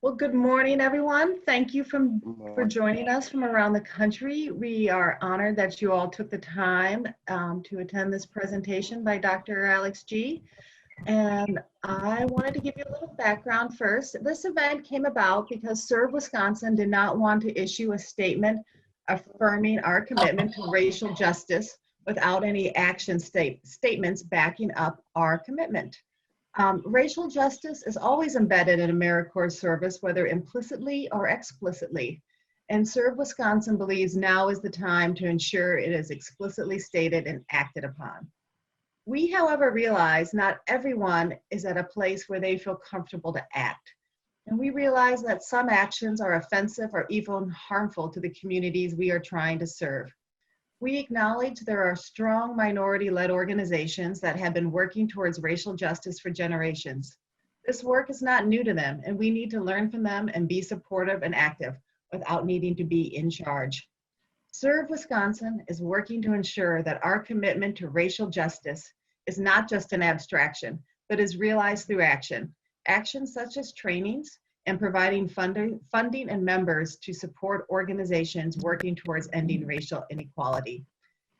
Well, good morning, everyone. Thank you for More. joining us from around the country. We are honored that you all took the time to attend this presentation by Dr. Alex G. And I wanted to give you a little background first. This event came about because Serve Wisconsin did not want to issue a statement affirming our commitment to racial justice without any action statements backing up our commitment. Racial justice is always embedded in AmeriCorps service, whether implicitly or explicitly. And Serve Wisconsin believes now is the time to ensure it is explicitly stated and acted upon. We, however, realize not everyone is at a place where they feel comfortable to act. And we realize that some actions are offensive or even harmful to the communities we are trying to serve. We acknowledge there are strong minority-led organizations that have been working towards racial justice for generations. This work is not new to them, and we need to learn from them and be supportive and active without needing to be in charge. Serve Wisconsin is working to ensure that our commitment to racial justice is not just an abstraction, but is realized through action. Actions such as trainings and providing funding and members to support organizations working towards ending racial inequality.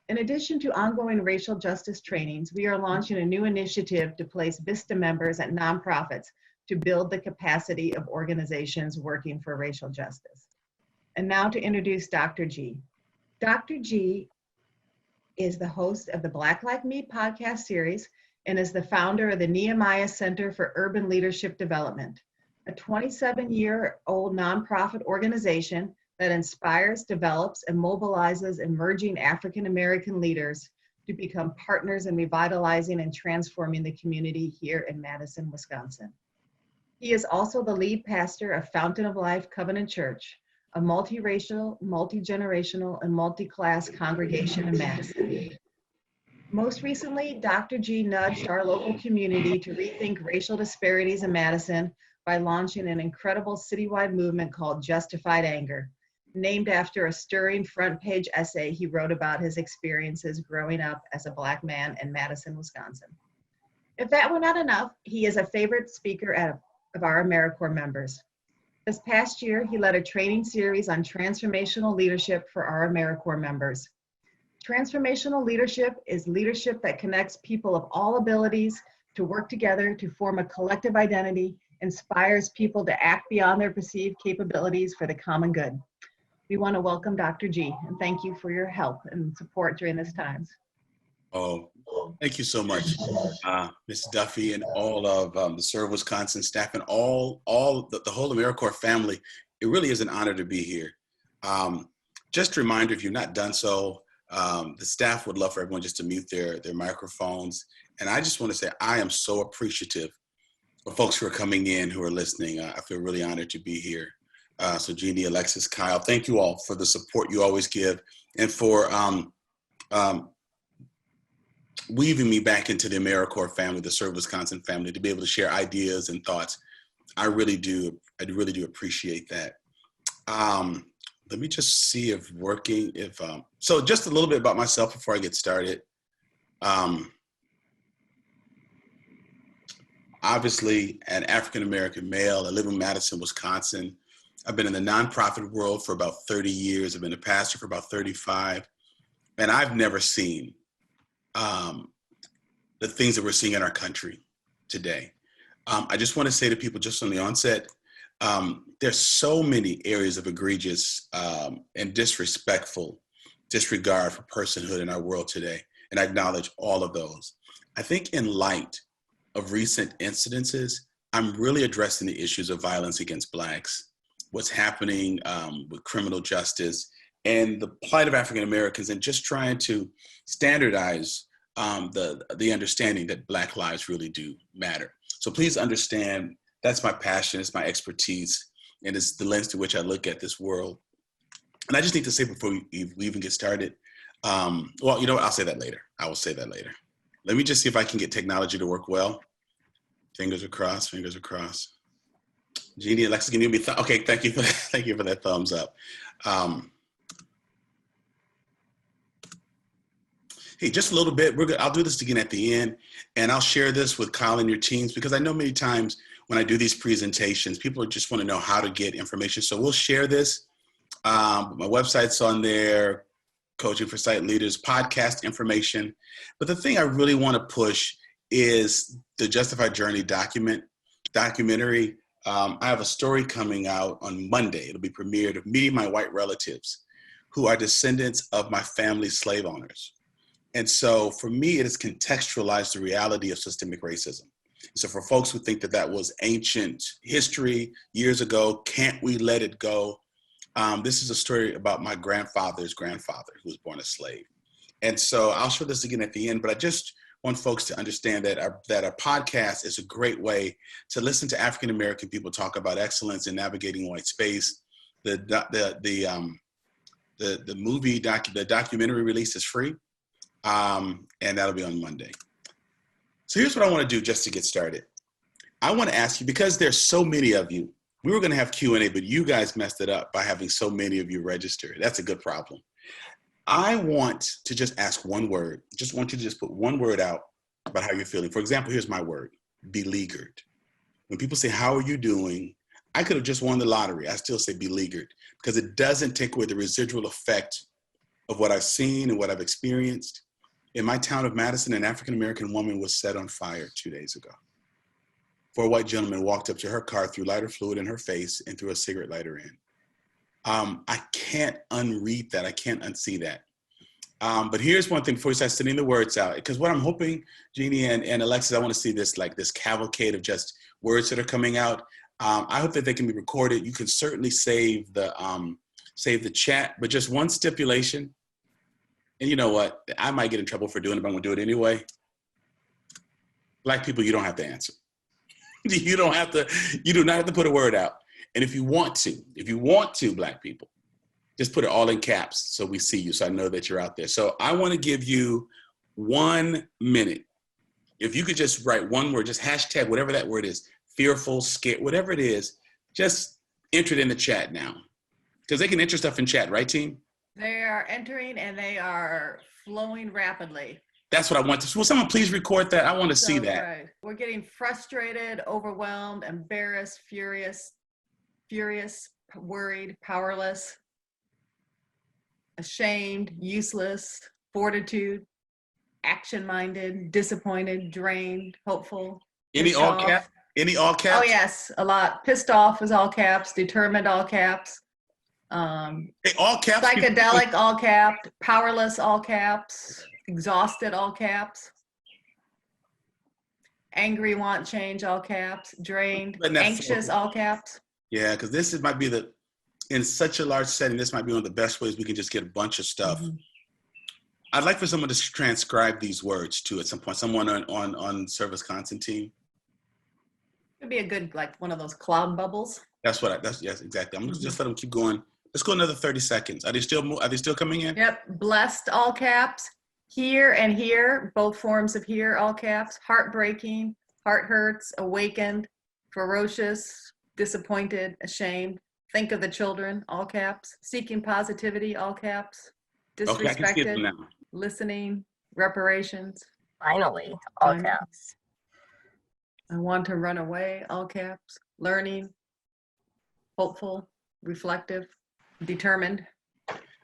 In addition to ongoing racial justice trainings, we are launching a new initiative to place VISTA members at nonprofits to build the capacity of organizations working for racial justice. And now to introduce Dr. G. Dr. G is the host of the Black Like Me podcast series and is the founder of the Nehemiah Center for Urban Leadership Development, a 27-year-old nonprofit organization that inspires, develops, and mobilizes emerging African-American leaders to become partners in revitalizing and transforming the community here in Madison, Wisconsin. He is also the lead pastor of Fountain of Life Covenant Church, a multiracial, multi-generational, and multi-class congregation in Madison. Most recently, Dr. G nudged our local community to rethink racial disparities in Madison by launching an incredible citywide movement called Justified Anger, named after a stirring front page essay he wrote about his experiences growing up as a Black man in Madison, Wisconsin. If that were not enough, he is a favorite speaker of our AmeriCorps members. This past year, he led a training series on transformational leadership for our AmeriCorps members. Transformational leadership is leadership that connects people of all abilities to work together to form a collective identity, inspires people to act beyond their perceived capabilities for the common good. We want to welcome Dr. G and thank you for your help and support during this time. Oh, thank you so much, Ms. Duffy, and all of the Serve Wisconsin staff and all the whole AmeriCorps family. It really is an honor to be here. Just a reminder, if you've not done so, the staff would love for everyone just to mute their microphones. And I just want to say I am so appreciative of folks who are coming in, who are listening. I feel really honored to be here. So Jeannie, Alexis, Kyle, thank you all for the support you always give and for weaving me back into the AmeriCorps family, the Serve Wisconsin family, to be able to share ideas and thoughts. I really do appreciate that. Let me just see if working, so just a little bit about myself before I get started. Obviously, an African-American male. I live in Madison, Wisconsin. I've been in the nonprofit world for about 30 years. I've been a pastor for about 35. And I've never seen the things that we're seeing in our country today. I just want to say to people just on the onset, there's so many areas of egregious and disrespectful disregard for personhood in our world today. And I acknowledge all of those. I think in light of recent incidences, I'm really addressing the issues of violence against Blacks, what's happening with criminal justice, and the plight of African Americans, and just trying to standardize the understanding that Black lives really do matter. So please understand, that's my passion, it's my expertise, and it's the lens through which I look at this world. And I just need to say before we even get started, well, you know what, I'll say that later. I will say that later. Let me just see if I can get technology to work well. Fingers are crossed, fingers are crossed. Jeannie, Alexa, can you give me, okay, thank you for that thumbs up. Hey, just a little bit, I'll do this again at the end, and I'll share this with Kyle and your teams, because I know many times when I do these presentations, people just want to know how to get information. So we'll share this. My website's on there, Coaching for Site Leaders, podcast information. But the thing I really want to push is the Justified Journey documentary. I have a story coming out on Monday. It'll be premiered of meeting my white relatives who are descendants of my family's slave owners. And so for me, it has contextualized the reality of systemic racism. So for folks who think that that was ancient history years ago, can't we let it go? This is a story about my grandfather's grandfather who was born a slave. And so I'll show this again at the end, but I just want folks to understand that a podcast is a great way to listen to African-American people talk about excellence in navigating white space. The documentary release is free, and that'll be on Monday. So here's what I want to do just to get started. I want to ask you, because there's so many of you, we were going to have Q&A, but you guys messed it up by having so many of you register. That's a good problem. I want to just ask one word. Just want you to just put one word out about how you're feeling. For example, here's my word: beleaguered. When people say, how are you doing? I could have just won the lottery. I still say beleaguered, because it doesn't take away the residual effect of what I've seen and what I've experienced. In my town of Madison, an African-American woman was set on fire 2 days ago. 4 white gentlemen walked up to her car, threw lighter fluid in her face, and threw a cigarette lighter in. I can't unread that. I can't unsee that. But here's one thing before we start sending the words out, because what I'm hoping, Jeannie and Alexis, I want to see this cavalcade of just words that are coming out. I hope that they can be recorded. You can certainly save the chat, but just one stipulation. And you know what? I might get in trouble for doing it, but I'm going to do it anyway. Black people, you don't have to answer. You do not have to put a word out. And if you want to, Black people, just put it all in caps so we see you, so I know that you're out there. So I want to give you 1 minute. If you could just write one word, just hashtag whatever that word is, fearful, scared, whatever it is, just enter it in the chat now. Because they can enter stuff in chat, right, team? They are entering and they are flowing rapidly. That's what I want to. Will someone please record that? I want to see that. Right. We're getting frustrated, overwhelmed, embarrassed, furious, worried, powerless, ashamed, useless, fortitude, action-minded, disappointed, drained, hopeful. Any all caps? Any all caps? Oh yes, a lot. Pissed off is all caps. Determined, all caps. Hey, all caps. Psychedelic, all caps. Powerless, all caps. Exhausted, all caps. Angry, want change, all caps. Drained, anxious, all caps. Yeah, because this might be in such a large setting, this might be one of the best ways we can just get a bunch of stuff. Mm-hmm. I'd like for someone to transcribe these words too at some point. Someone on Service Content team. It'd be a good, one of those cloud bubbles. Yes, exactly. I'm gonna just let them keep going. Let's go another 30 seconds. Are they still coming in? Yep. Blessed, all caps. Here and here, both forms of here, all caps. Heartbreaking, heart hurts, awakened, ferocious, disappointed, ashamed. Think of the children, all caps. Seeking positivity, all caps. Disrespected, okay, I can see them now. Listening, reparations. Finally, all caps. I want to run away, all caps. Learning, hopeful, reflective, determined.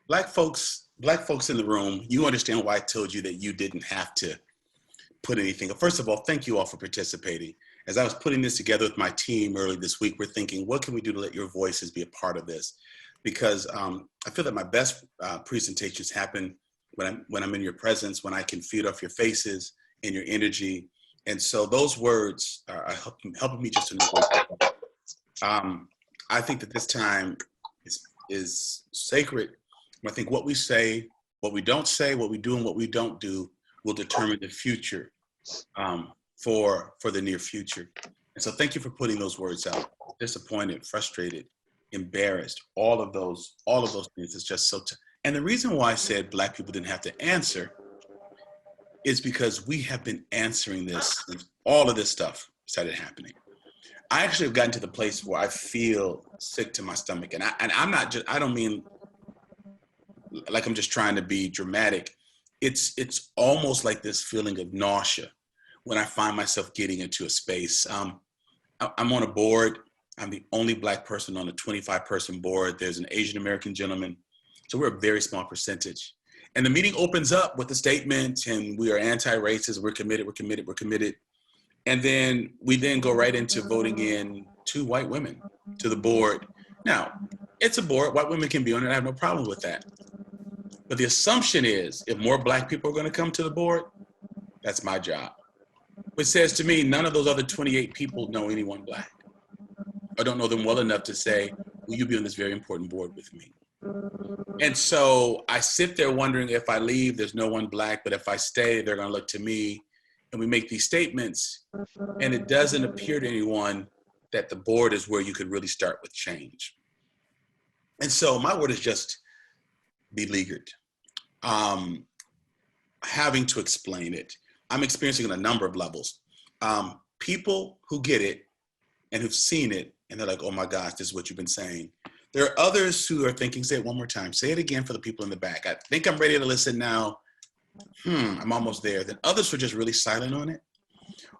Black folks in the room, you understand why I told you that you didn't have to put anything. First of all, thank you all for participating. As I was putting this together with my team early this week, we're thinking, what can we do to let your voices be a part of this? Because I feel that my best presentations happen when I'm in your presence, when I can feed off your faces and your energy. And so those words are helping me just to know. I think that this time is sacred. I think what we say, what we don't say, what we do and what we don't do will determine the future for the near future. And so thank you for putting those words out. Disappointed, frustrated, embarrassed, all of those things is just so and the reason why I said Black people didn't have to answer is because we have been answering this since all of this stuff started happening. I actually have gotten to the place where I feel sick to my stomach, and I'm not just, I don't mean like I'm just trying to be dramatic. It's almost like this feeling of nausea when I find myself getting into a space. I'm on a board. I'm the only Black person on a 25-person board. There's an Asian American gentleman. So we're a very small percentage. And the meeting opens up with a statement, and we are anti-racist. We're committed, we're committed, we're committed. And then we then go right into voting in 2 white women to the board. Now, it's a board. White women can be on it. I have no problem with that. But the assumption is if more Black people are going to come to the board, that's my job. Which says to me, none of those other 28 people know anyone Black. I don't know them well enough to say, will you be on this very important board with me? And so I sit there wondering if I leave, there's no one Black, but if I stay, they're going to look to me. And we make these statements, and it doesn't appear to anyone that the board is where you could really start with change. And so my word is just beleaguered. Having to explain it. I'm experiencing on a number of levels. People who get it and who've seen it, and they're like, oh my gosh, this is what you've been saying. There are others who are thinking, say it one more time, say it again for the people in the back. I think I'm ready to listen now. I'm almost there. Then others who are just really silent on it.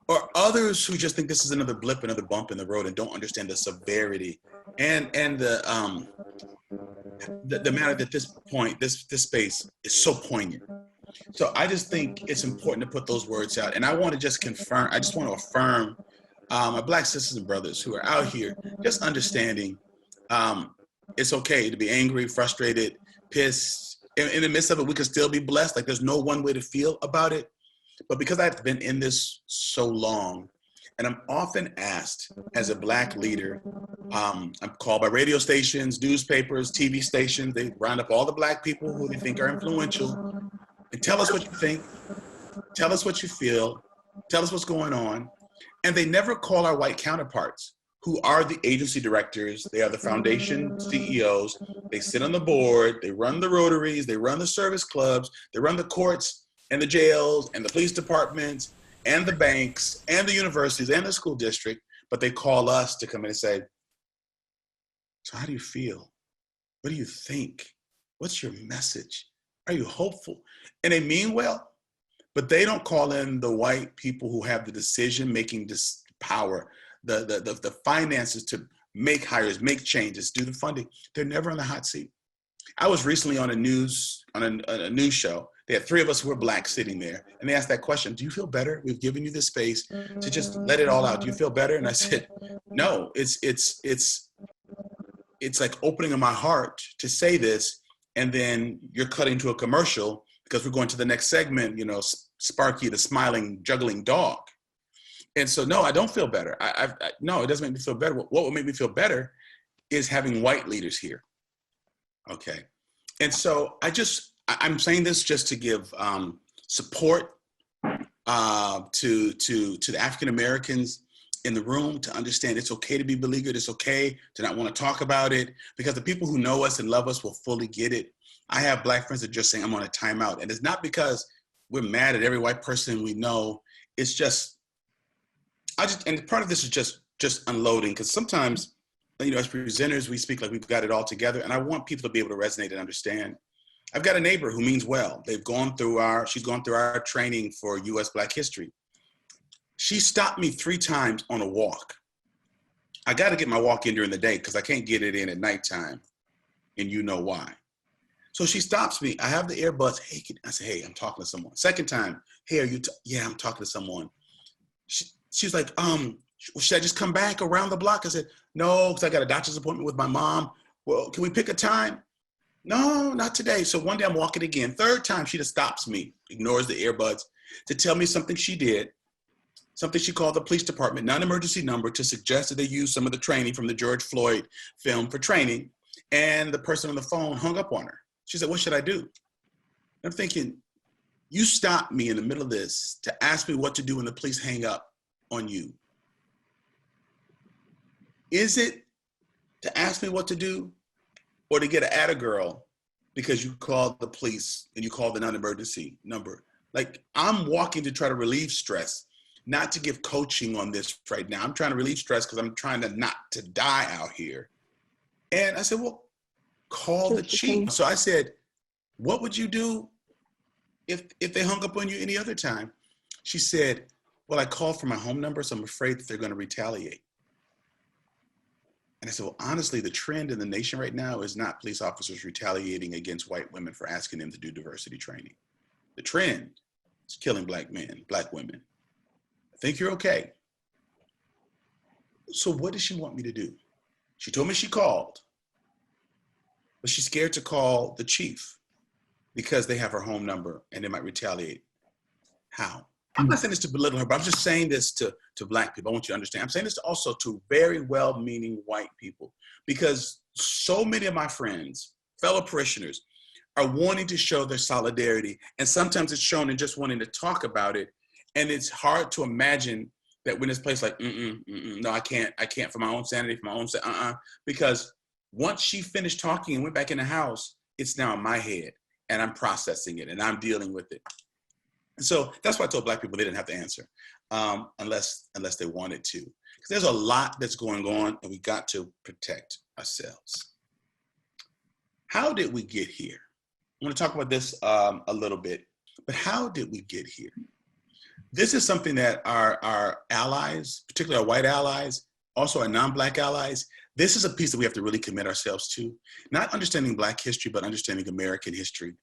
Or others who just think this is another blip, another bump in the road, and don't understand the severity and the matter that this point, this space is so poignant. So I just think it's important to put those words out. And I want to just confirm, I just want to affirm my Black sisters and brothers who are out here just understanding it's okay to be angry, frustrated, pissed. In the midst of it, we can still be blessed. Like there's no one way to feel about it. But because I've been in this so long, and I'm often asked as a Black leader, I'm called by radio stations, newspapers, TV stations. They round up all the Black people who they think are influential and tell us what you think, tell us what you feel, tell us what's going on. And they never call our white counterparts, who are the agency directors. They are the foundation CEOs. They sit on the board. They run the Rotaries. They run the service clubs. They run the courts and the jails and the police departments and the banks and the universities and the school district. But they call us to come in and say, so how do you feel? What do you think? What's your message? Are you hopeful? And they mean well, but they don't call in the white people who have the decision-making power, the finances to make hires, make changes, do the funding. They're never on the hot seat. I was recently on a news show. They had 3 of us who were Black sitting there, and they asked that question: do you feel better? We've given you this space to just let it all out. Do you feel better? And I said, no, it's like opening my heart to say this, and then you're cutting to a commercial because we're going to the next segment, you know, Sparky, the smiling, juggling dog. And so, no, I don't feel better. No, it doesn't make me feel better. What would make me feel better is having white leaders here. Okay. And so I'm saying this just to give support to the African Americans in the room to understand it's okay to be beleaguered. It's okay to not want to talk about it, because the people who know us and love us will fully get it. I have Black friends that are just saying, I'm on a timeout. And it's not because we're mad at every white person we know. It's just, and part of this is just unloading, because sometimes, you know, as presenters, we speak like we've got it all together. And I want people to be able to resonate and understand. I've got a neighbor who means well. She's gone through our training for U.S. Black history. She stopped me 3 times on a walk. I got to get my walk in during the day because I can't get it in at nighttime, and you know why. So she stops me. I have the earbuds. Hey, I say, hey, I'm talking to someone. Second time, hey, are you? Yeah, I'm talking to someone. She's like, should I just come back around the block? I said, no, because I got a doctor's appointment with my mom. Well, can we pick a time? No, not today. So one day I'm walking again. Third time, she just stops me, ignores the earbuds, to tell me something she did, something she called the police department non-emergency number to suggest that they use some of the training from the George Floyd film for training. And the person on the phone hung up on her. She said, what should I do? I'm thinking, you stopped me in the middle of this to ask me what to do when the police hang up on you. Is it to ask me what to do, or to get an atta girl because you called the police and you called the non-emergency number? Like, I'm walking to try to relieve stress, not to give coaching on this right now. I'm trying to relieve stress because I'm trying to not to die out here. And I said, well, call the chief. So I said, what would you do if they hung up on you any other time? She said, well, I called for my home number, so I'm afraid that they're going to retaliate. And I said, well, honestly, the trend in the nation right now is not police officers retaliating against white women for asking them to do diversity training. The trend is killing black men, black women. I think you're okay. So what does she want me to do? She told me she called, but she's scared to call the chief because they have her home number and they might retaliate. How? I'm not saying this to belittle her, but I'm just saying this to black people. I want you to understand. I'm saying this also to very well-meaning white people, because so many of my friends, fellow parishioners, are wanting to show their solidarity. And sometimes it's shown in just wanting to talk about it. And it's hard to imagine that when this place like, no, I can't for my own sanity, for my own, because once she finished talking and went back in the house, it's now in my head and I'm processing it and I'm dealing with it. And so that's why I told black people they didn't have to answer unless they wanted to. Because there's a lot that's going on and we got to protect ourselves. How did we get here? I want to talk about this a little bit, but how did we get here? This is something that our allies, particularly our white allies, also our non-black allies, this is a piece that we have to really commit ourselves to. Not understanding black history, but understanding American history.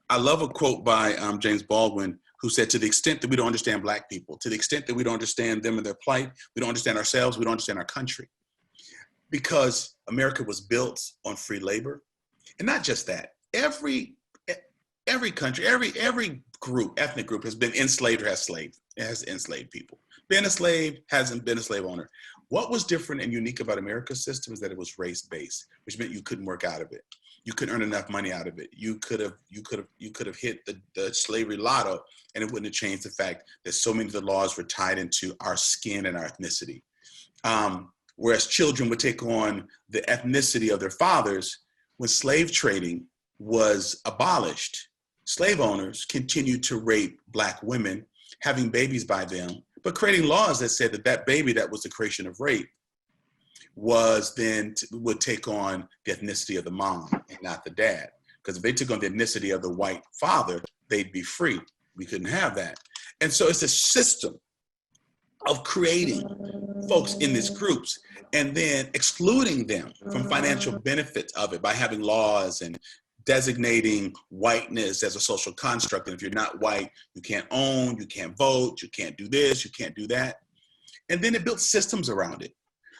I love a quote by James Baldwin, who said, to the extent that we don't understand black people, to the extent that we don't understand them and their plight, we don't understand ourselves, we don't understand our country. Because America was built on free labor. And not just that, every country, every group, ethnic group has been enslaved or has enslaved people. Been a slave, hasn't been a slave owner. What was different and unique about America's system is that it was race-based, which meant you couldn't work out of it. You couldn't earn enough money out of it. You could have hit the slavery lotto, and it wouldn't have changed the fact that so many of the laws were tied into our skin and our ethnicity. Whereas children would take on the ethnicity of their fathers. When slave trading was abolished, slave owners continued to rape black women, having babies by them, but creating laws that said that baby that was the creation of rape was then would take on the ethnicity of the mom and not the dad. Because if they took on the ethnicity of the white father, they'd be free. We couldn't have that. And so it's a system of creating folks in these groups and then excluding them from financial benefits of it by having laws and designating whiteness as a social construct. And if you're not white, you can't own, you can't vote, you can't do this, you can't do that. And then it built systems around it.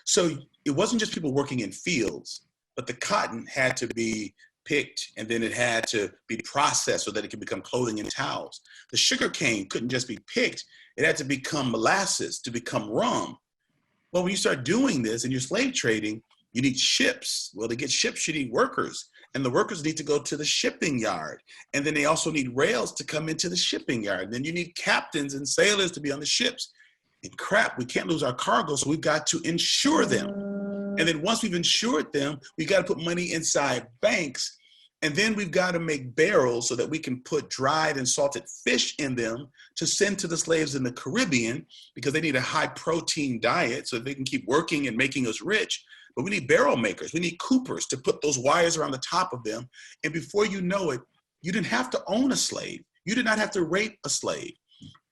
So it wasn't just people working in fields, but the cotton had to be picked and then it had to be processed so that it could become clothing and towels. The sugar cane couldn't just be picked. It had to become molasses to become rum. Well, when you start doing this and you're slave trading, you need ships. Well, to get ships, you need workers. And the workers need to go to the shipping yard. And then they also need rails to come into the shipping yard. And then you need captains and sailors to be on the ships. And crap, we can't lose our cargo, so we've got to insure them. And then once we've insured them, we got to put money inside banks. And then we've got to make barrels so that we can put dried and salted fish in them to send to the slaves in the Caribbean, because they need a high protein diet so they can keep working and making us rich. But we need barrel makers. We need coopers to put those wires around the top of them. And before you know it, you didn't have to own a slave. You did not have to rape a slave.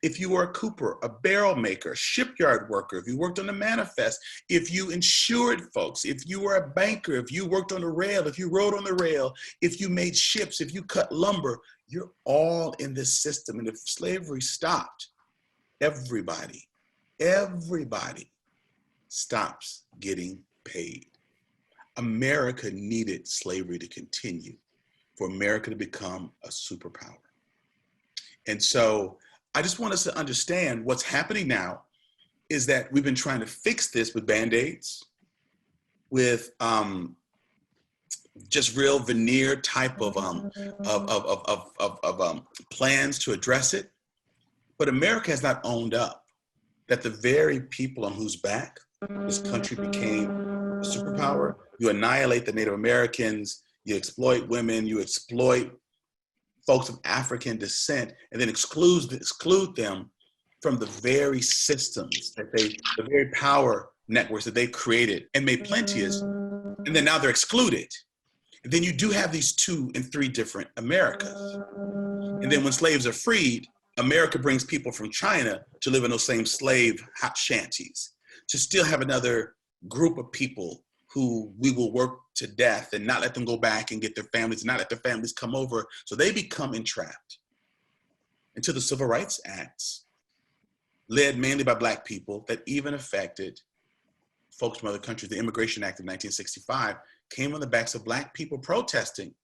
If you were a cooper, a barrel maker, shipyard worker, if you worked on the manifest, if you insured folks, if you were a banker, if you worked on the rail, if you rode on the rail, if you made ships, if you cut lumber, you're all in this system. And if slavery stopped, everybody stops getting paid. America needed slavery to continue for America to become a superpower. And so I just want us to understand what's happening now is that we've been trying to fix this with Band-Aids, with just real veneer type of plans to address it. But America has not owned up that the very people on whose back this country became a superpower. You annihilate the Native Americans, you exploit women, you exploit folks of African descent, and then exclude them from the very systems that the very power networks that they created and made plenteous, and then now they're excluded. And then you do have these 2 and 3 different Americas. And then when slaves are freed, America brings people from China to live in those same slave hot shanties, to still have another group of people who we will work to death and not let them go back and get their families, and not let their families come over. So they become entrapped into the Civil Rights Acts, led mainly by Black people, that even affected folks from other countries. The Immigration Act of 1965 came on the backs of Black people protesting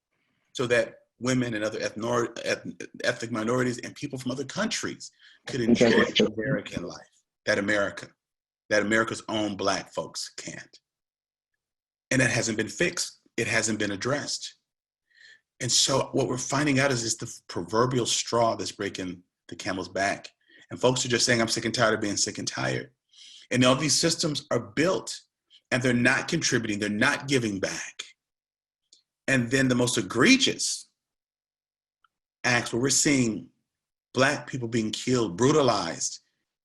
so that women and other ethnic minorities and people from other countries could enjoy American life, that America's own Black folks can't. And that hasn't been fixed. It hasn't been addressed. And so what we're finding out is it's the proverbial straw that's breaking the camel's back. And folks are just saying, I'm sick and tired of being sick and tired. And all these systems are built and they're not contributing, they're not giving back. And then the most egregious acts where we're seeing Black people being killed, brutalized,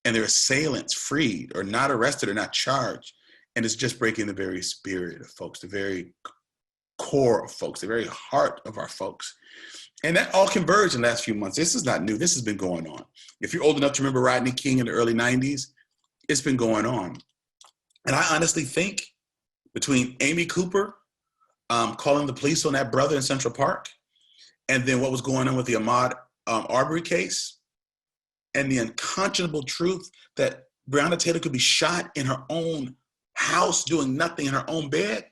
and their assailants freed or not arrested or not charged. And it's just breaking the very spirit of folks, the very core of folks, the very heart of our folks. And that all converged in the last few months. This is not new. This has been going on. If you're old enough to remember Rodney King in the early 90s, it's been going on. And I honestly think between Amy Cooper calling the police on that brother in Central Park, and then what was going on with the Ahmaud Arbery case, and the unconscionable truth that Breonna Taylor could be shot in her own house doing nothing in her own bed.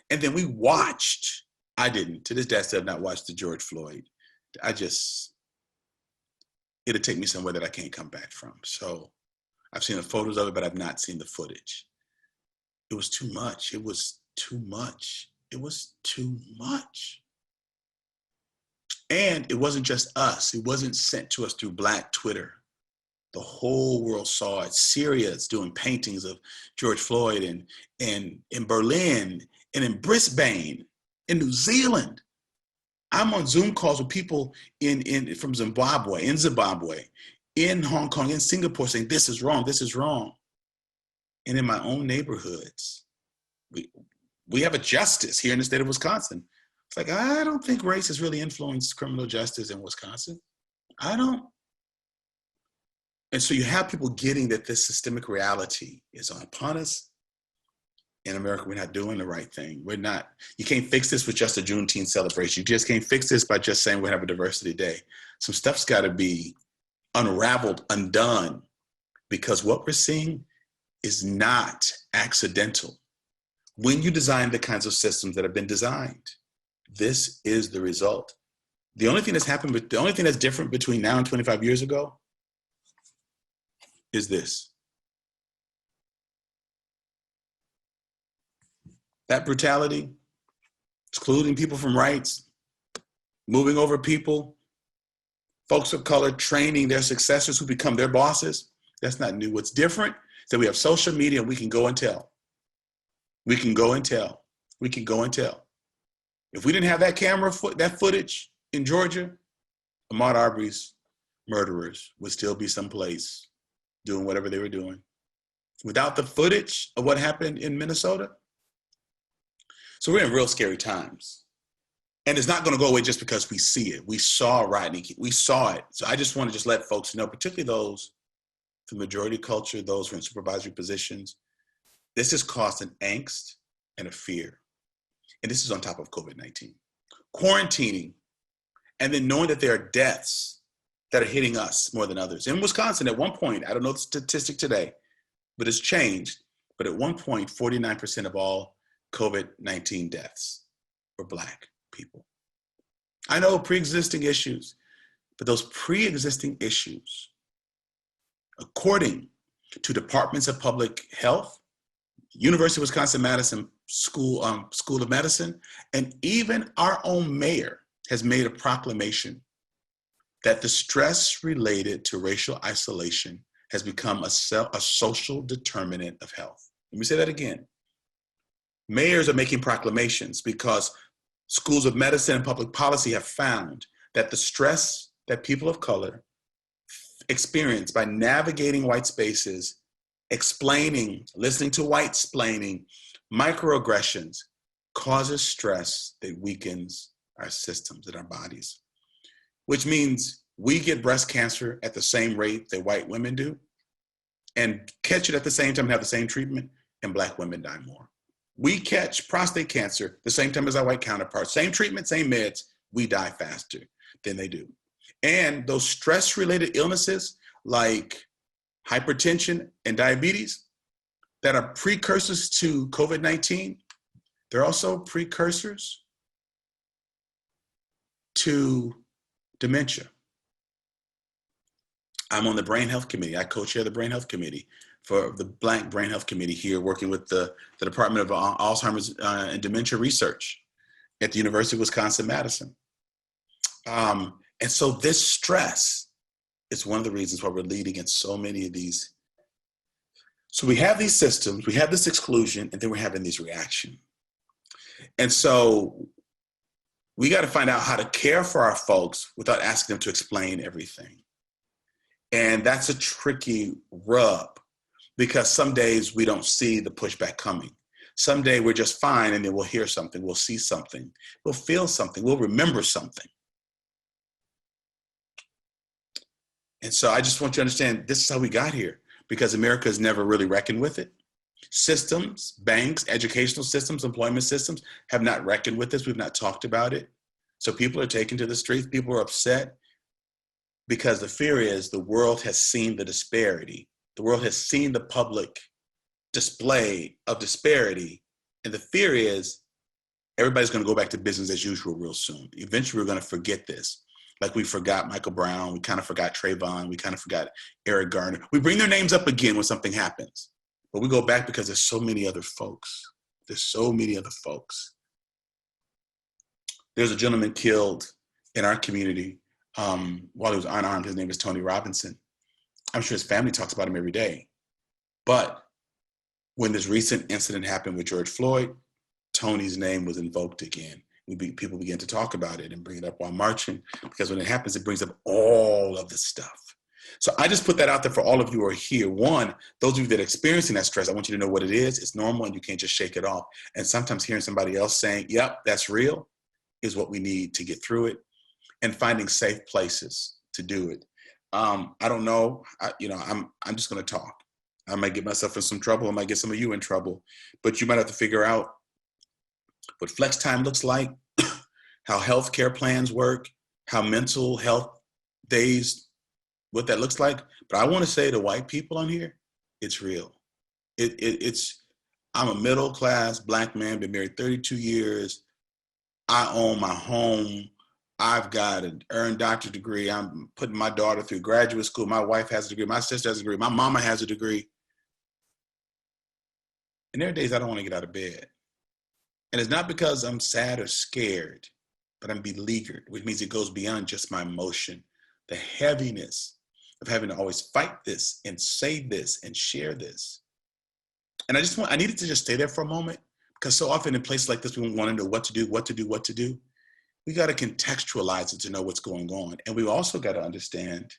And then we watched, I didn't, to this day I still have not watched the George Floyd. It'll take me somewhere that I can't come back from. So I've seen the photos of it, but I've not seen the footage. It was too much. It was too much. It was too much. And it wasn't just us. It wasn't sent to us through Black Twitter. The whole world saw it. Syria is doing paintings of George Floyd, and in Berlin, and in Brisbane, in New Zealand. I'm on Zoom calls with people from Zimbabwe, in Hong Kong, in Singapore, saying this is wrong, this is wrong. And in my own neighborhoods, we have a justice here in the state of Wisconsin. It's like, I don't think race has really influenced criminal justice in Wisconsin. I don't. And so you have people getting that this systemic reality is upon us. In America, we're not doing the right thing. You can't fix this with just a Juneteenth celebration. You just can't fix this by just saying we have a diversity day. Some stuff's got to be unraveled, undone, because what we're seeing is not accidental. When you design the kinds of systems that have been designed, this is the result. The only thing that's different between now and 25 years ago is this. That brutality, excluding people from rights, moving over people, folks of color training their successors who become their bosses, that's not new. What's different is that we have social media and we can go and tell. We can go and tell. We can go and tell. If we didn't have that footage in Georgia, Ahmaud Arbery's murderers would still be someplace doing whatever they were doing. Without the footage of what happened in Minnesota. So we're in real scary times. And it's not going to go away just because we see it. We saw Rodney King. We saw it. So I just want to just let folks know, particularly those from majority culture, those who are in supervisory positions, this has caused an angst and a fear. And this is on top of COVID-19. Quarantining, and then knowing that there are deaths that are hitting us more than others. In Wisconsin, at one point, I don't know the statistic today, but it's changed. But at one point, 49% of all COVID-19 deaths were Black people. I know pre-existing issues, but those pre-existing issues, according to departments of public health, University of Wisconsin-Madison School of Medicine, and even our own mayor has made a proclamation that the stress related to racial isolation has become a social determinant of health. Let me say that again. Mayors are making proclamations because schools of medicine and public policy have found that the stress that people of color experience by navigating white spaces, listening to white-splaining, microaggressions, causes stress that weakens our systems and our bodies, which means we get breast cancer at the same rate that white women do and catch it at the same time and have the same treatment, and Black women die more. We catch prostate cancer the same time as our white counterparts. Same treatment, same meds. We die faster than they do. And those stress-related illnesses like hypertension and diabetes that are precursors to COVID-19, they're also precursors to dementia. I'm on the Brain Health Committee. I co-chair the Brain Health Committee for the Black Brain Health Committee here, working with the Department of Alzheimer's and Dementia Research at the University of Wisconsin-Madison. And so this stress is one of the reasons why we're leading in so many of these. So we have these systems, we have this exclusion, and then we're having these reactions. And so we got to find out how to care for our folks without asking them to explain everything. And that's a tricky rub, because some days we don't see the pushback coming. Some day we're just fine, and then we'll hear something, we'll see something, we'll feel something, we'll remember something. And so I just want you to understand, this is how we got here, because America has never really reckoned with it. Systems, banks, educational systems, employment systems have not reckoned with this. We've not talked about it. So people are taken to the streets. People are upset because the fear is the world has seen the disparity. The world has seen the public display of disparity. And the fear is everybody's going to go back to business as usual real soon. Eventually, we're going to forget this. Like we forgot Michael Brown, we kind of forgot Trayvon, we kind of forgot Eric Garner. We bring their names up again when something happens, but we go back because there's so many other folks. There's so many other folks. There's a gentleman killed in our community while he was unarmed. His name is Tony Robinson. I'm sure his family talks about him every day. But when this recent incident happened with George Floyd, Tony's name was invoked again. People begin to talk about it and bring it up while marching, because when it happens, it brings up all of the stuff. So I just put that out there for all of you who are here. One, those of you that are experiencing that stress, I want you to know what it is. It's normal and you can't just shake it off. And sometimes hearing somebody else saying, yep, that's real, is what we need to get through it, and finding safe places to do it. I don't know, I'm just gonna talk. I might get myself in some trouble, I might get some of you in trouble, but you might have to figure out what flex time looks like, how healthcare plans work, how mental health days, what that looks like. But I want to say to white people on here, it's real. I'm a middle class Black man, been married 32 years. I own my home. I've got an earned doctorate degree. I'm putting my daughter through graduate school. My wife has a degree. My sister has a degree. My mama has a degree. And there are days I don't want to get out of bed. And it's not because I'm sad or scared, but I'm beleaguered, which means it goes beyond just my emotion. The heaviness of having to always fight this and say this and share this. And I needed to just stay there for a moment, because so often in places like this, we want to know what to do. We got to contextualize it to know what's going on. And we also got to understand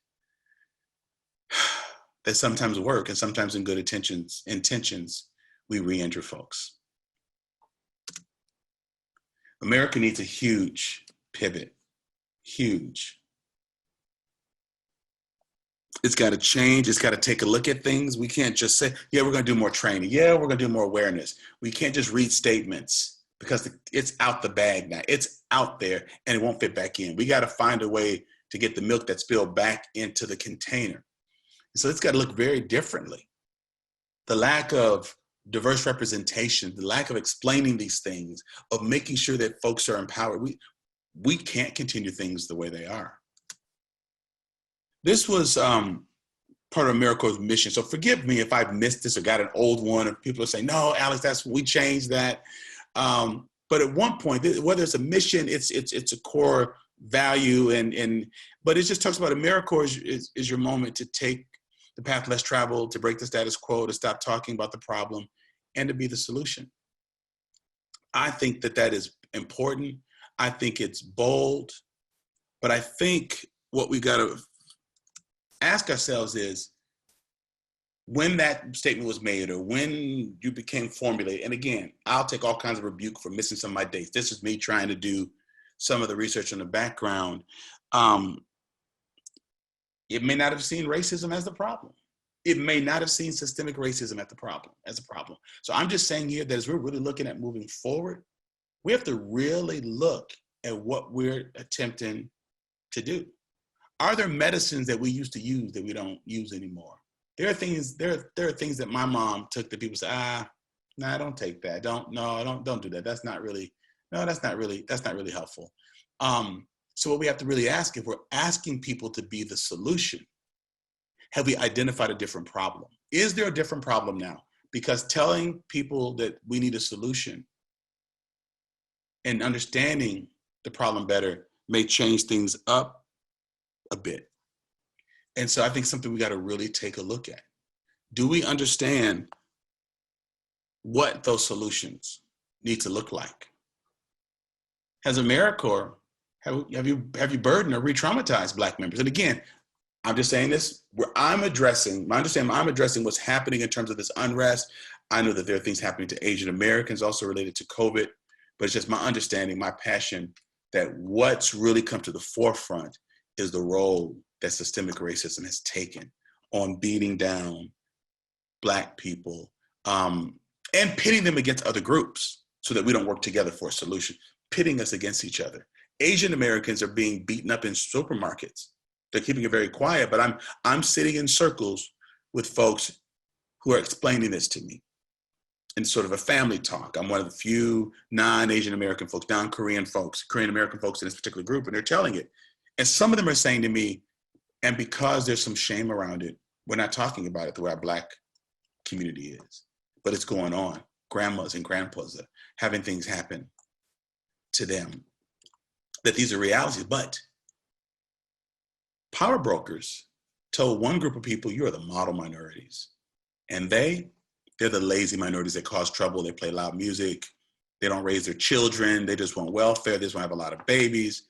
that sometimes work and sometimes in good intentions, we re-injure folks. America needs a huge pivot, huge. It's got to change. It's got to take a look at things. We can't just say, yeah, we're going to do more training. Yeah, we're going to do more awareness. We can't just read statements, because it's out the bag now. It's out there and it won't fit back in. We got to find a way to get the milk that's spilled back into the container. So it's got to look very differently. The lack of diverse representation, the lack of explaining these things, of making sure that folks are empowered. We can't continue things the way they are. This was part of AmeriCorps' mission. So forgive me if I've missed this or got an old one, and people are saying, no, Alex, we changed that. But at one point, whether it's a mission, it's a core value, but it just talks about AmeriCorps is your moment to take the path less traveled, to break the status quo, to stop talking about the problem, and to be the solution. I think that is important. I think it's bold, but I think what we got to ask ourselves is, when that statement was made or when you became formulated, and again, I'll take all kinds of rebuke for missing some of my dates. This is me trying to do some of the research in the background. It may not have seen racism as the problem. it may not have seen systemic racism as a problem. So I'm just saying here that as we're really looking at moving forward, we have to really look at what we're attempting to do. Are there medicines that we used to use that we don't use anymore? There are things that my mom took that people say, nah, don't take that. Don't do that. That's not really helpful. So what we have to really ask, if we're asking people to be the solution, have we identified a different problem? Is there a different problem now? Because telling people that we need a solution and understanding the problem better may change things up a bit. And so I think something we got to really take a look at. Do we understand what those solutions need to look like? Has AmeriCorps, have you burdened or re-traumatized Black members? And again, I'm just saying this, I'm addressing what's happening in terms of this unrest. I know that there are things happening to Asian Americans also related to COVID, but it's just my understanding, my passion, that what's really come to the forefront is the role that systemic racism has taken on beating down Black people and pitting them against other groups so that we don't work together for a solution, pitting us against each other. Asian Americans are being beaten up in supermarkets. They're keeping it very quiet, but I'm sitting in circles with folks who are explaining this to me in sort of a family talk. I'm one of the few non-Asian American folks, non-Korean folks, Korean American folks in this particular group, and they're telling it. And some of them are saying to me, and because there's some shame around it, we're not talking about it the way our Black community is, but it's going on. Grandmas and grandpas are having things happen to them, that these are realities. But power brokers told one group of people, you are the model minorities. And they're the lazy minorities that cause trouble. They play loud music. They don't raise their children. They just want welfare. They just want to have a lot of babies.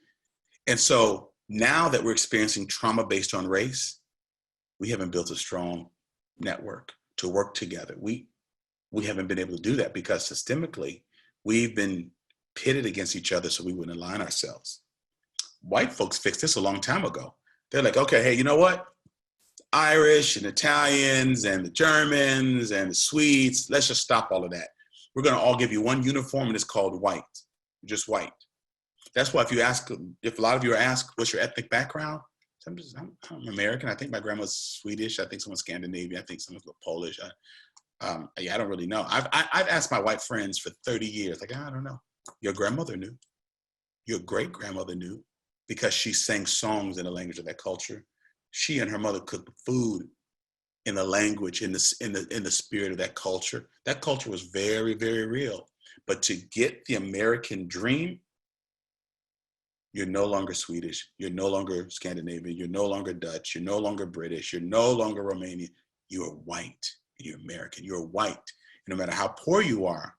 And so now that we're experiencing trauma based on race, we haven't built a strong network to work together. We haven't been able to do that because systemically, we've been pitted against each other so we wouldn't align ourselves. White folks fixed this a long time ago. They're like, okay, hey, you know what? Irish and Italians and the Germans and the Swedes, let's just stop all of that. We're going to all give you one uniform and it's called white, just white. That's why if a lot of you are asked, what's your ethnic background? I'm American. I think my grandma's Swedish. I think someone's Scandinavian. I think someone's Polish. I don't really know. I've asked my white friends for 30 years, like, I don't know. Your grandmother knew. Your great grandmother knew because she sang songs in the language of that culture. She and her mother cooked food in the language, in the spirit of that culture. That culture was very, very real. But to get the American dream, you're no longer Swedish. You're no longer Scandinavian. You're no longer Dutch. You're no longer British. You're no longer Romanian. You are white. You're American. You're white. And no matter how poor you are,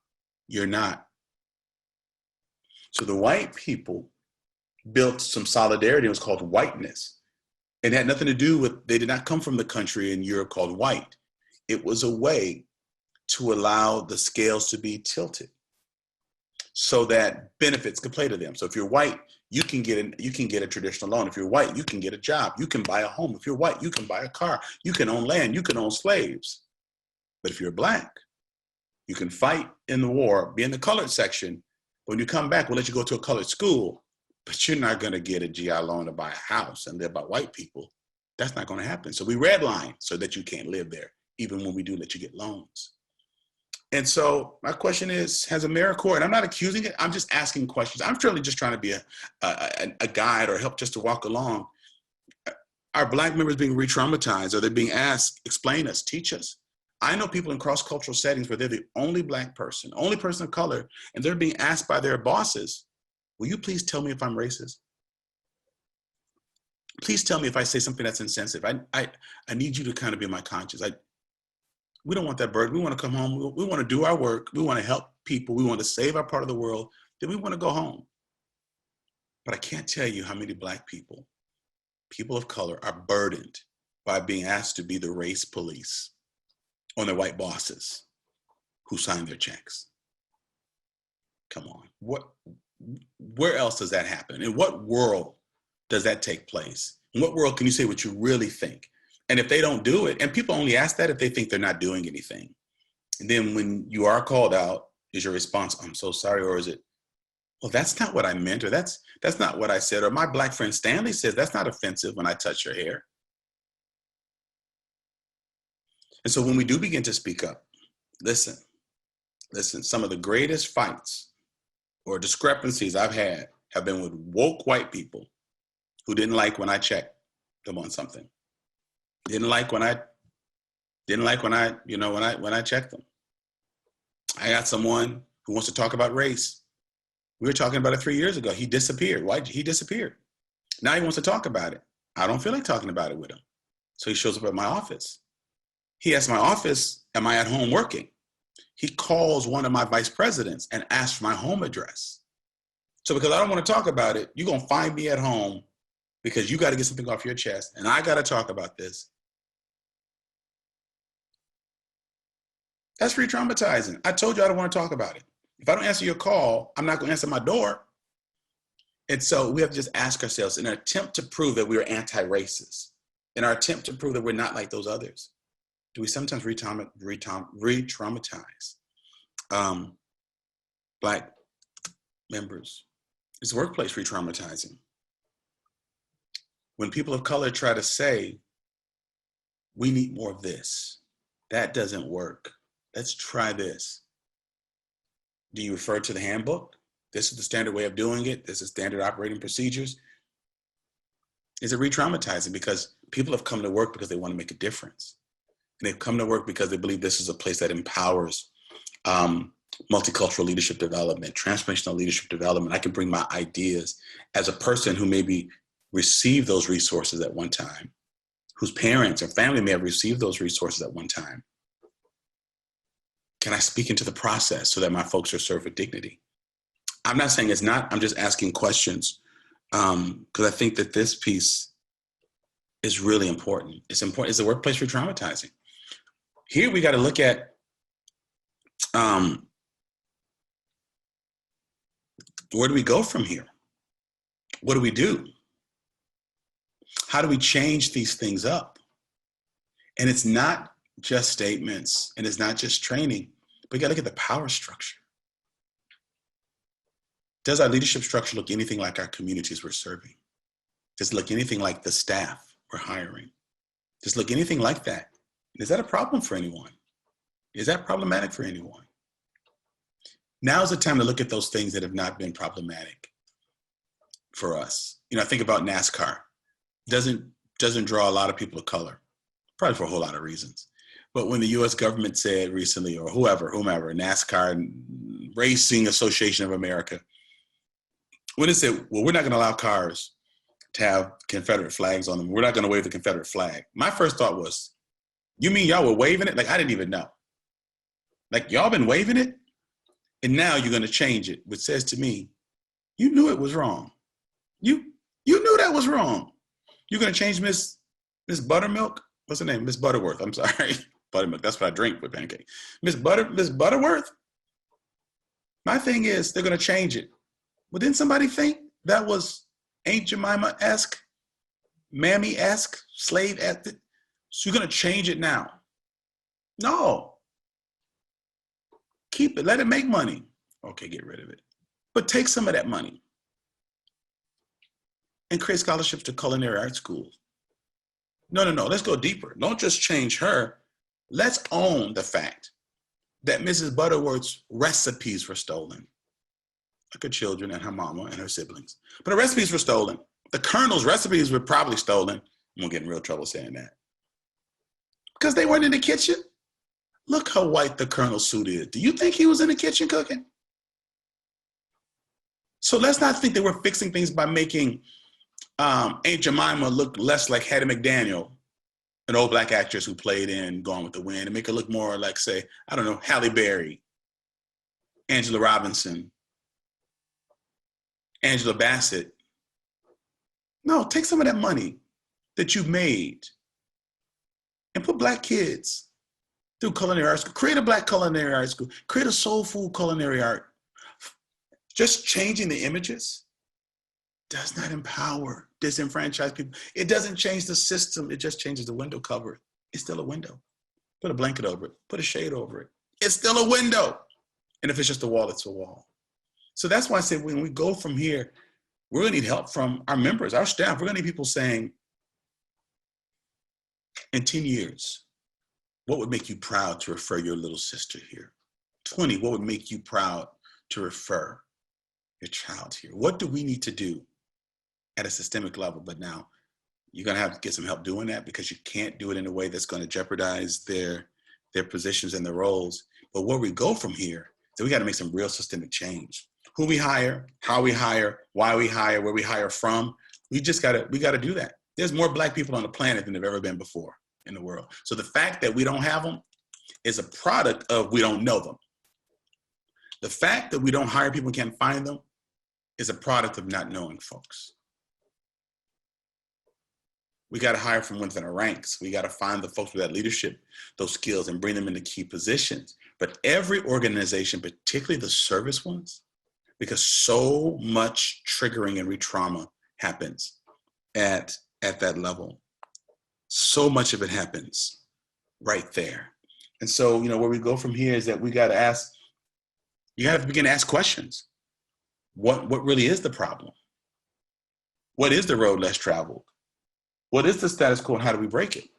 you're not. So the white people built some solidarity. It was called whiteness. It had nothing to do with, they did not come from the country in Europe called white. It was a way to allow the scales to be tilted so that benefits could play to them. So if you're white, you can get a traditional loan. If you're white, you can get a job. You can buy a home. If you're white, you can buy a car. You can own land. You can own slaves. But if you're Black, you can fight in the war, be in the colored section. When you come back, we'll let you go to a colored school, but you're not going to get a GI loan to buy a house and live by white people. That's not going to happen. So we redline so that you can't live there, even when we do let you get loans. And so my question is, has AmeriCorps, and I'm not accusing it, I'm just asking questions. I'm truly just trying to be a guide or help just to walk along. Are Black members being re-traumatized? Are they being asked, explain us, teach us? I know people in cross-cultural settings where they're the only Black person, only person of color, and they're being asked by their bosses, will you please tell me if I'm racist? Please tell me if I say something that's insensitive. I need you to kind of be my conscience. We don't want that burden. We want to come home. We want to do our work. We want to help people. We want to save our part of the world. Then we want to go home. But I can't tell you how many Black people, people of color, are burdened by being asked to be the race police on their white bosses who sign their checks. Come on. Where else does that happen? In what world does that take place? In what world can you say what you really think? And if they don't do it, and people only ask that if they think they're not doing anything. And then when you are called out, is your response, I'm so sorry, or is it, well, that's not what I meant, or that's not what I said, or my Black friend Stanley says that's not offensive when I touch your hair. And so when we do begin to speak up, listen, some of the greatest fights or discrepancies I've had have been with woke white people who didn't like when I checked them on something. Didn't like when I checked them. I got someone who wants to talk about race. We were talking about it 3 years ago. He disappeared. Why? He disappeared. Now he wants to talk about it. I don't feel like talking about it with him. So he shows up at my office. He asks my office, am I at home working? He calls one of my vice presidents and asks for my home address. So because I don't want to talk about it, you're going to find me at home because you got to get something off your chest and I got to talk about this. That's re-traumatizing. I told you I don't want to talk about it. If I don't answer your call, I'm not going to answer my door. And so we have to just ask ourselves, in an attempt to prove that we are anti-racist, in our attempt to prove that we're not like those others, do we sometimes re-traumatize Black members? Is workplace re-traumatizing? When people of color try to say, we need more of this, that doesn't work. Let's try this. Do you refer to the handbook? This is the standard way of doing it. This is standard operating procedures. Is it re-traumatizing? Because people have come to work because they want to make a difference. And they've come to work because they believe this is a place that empowers multicultural leadership development, transformational leadership development. I can bring my ideas as a person who maybe received those resources at one time, whose parents or family may have received those resources at one time. Can I speak into the process so that my folks are served with dignity? I'm not saying it's not, I'm just asking questions because I think that this piece is really important. It's important. Is the workplace re-traumatizing? Here we got to look at where do we go from here? What do we do? How do we change these things up? And it's not just statements and it's not just training, but you got to look at the power structure. Does our leadership structure look anything like our communities we're serving? Does it look anything like the staff we're hiring? Does it look anything like that? Is that a problem for anyone? Is that problematic for anyone? Now's the time to look at those things that have not been problematic for us. You know, I think about NASCAR. Doesn't draw a lot of people of color, probably for a whole lot of reasons. But when the US government said recently, or whomever, NASCAR, Racing Association of America, when it said, well, we're not gonna allow cars to have Confederate flags on them. We're not gonna wave the Confederate flag. My first thought was, you mean y'all were waving it? Like, I didn't even know. Like, y'all been waving it? And now you're gonna change it, which says to me, you knew it was wrong. You knew that was wrong. You're gonna change Miss Buttermilk? What's her name? Miss Butterworth, I'm sorry. Buttermilk, that's what I drink with pancake. Miss Butterworth? My thing is, they're gonna change it. Well, didn't somebody think that was Aunt Jemima-esque, mammy-esque, slave-esque? So you're gonna change it now? No. Keep it, let it make money. Okay, get rid of it. But take some of that money and create scholarships to culinary art schools. No, let's go deeper. Don't just change her. Let's own the fact that Mrs. Butterworth's recipes were stolen. Like her children and her mama and her siblings. But her recipes were stolen. The Colonel's recipes were probably stolen. I'm gonna get in real trouble saying that. Because they weren't in the kitchen. Look how white the Colonel's suit is. Do you think he was in the kitchen cooking? So let's not think that we're fixing things by making Aunt Jemima look less like Hattie McDaniel, an old Black actress who played in Gone with the Wind, and make her look more like, say, I don't know, Halle Berry, Angela Robinson, Angela Bassett. No, take some of that money that you've made and put Black kids through culinary art school. Create a Black culinary art school. Create a soul food culinary art. Just changing the images does not empower disenfranchised people. It doesn't change the system. It just changes the window cover. It's still a window. Put a blanket over it. Put a shade over it. It's still a window. And if it's just a wall, it's a wall. So that's why I said when we go from here, we're going to need help from our members, our staff. We're going to need people saying, in 10 years, what would make you proud to refer your little sister here? 20, what would make you proud to refer your child here? What do we need to do at a systemic level? But now you're going to have to get some help doing that, because you can't do it in a way that's going to jeopardize their positions and their roles. But where we go from here, so we got to make some real systemic change. Who we hire, how we hire, why we hire, where we hire from. We got to do that. There's more Black people on the planet than there've ever been before in the world. So the fact that we don't have them is a product of we don't know them. The fact that we don't hire people and can't find them is a product of not knowing folks. We got to hire from within our ranks. We got to find the folks with that leadership, those skills, and bring them into key positions. But every organization, particularly the service ones, because so much triggering and re-trauma happens at that level. So much of it happens right there. And so, where we go from here is that we got to ask, you have to begin to ask questions. What really is the problem? What is the road less traveled? What is the status quo and how do we break it?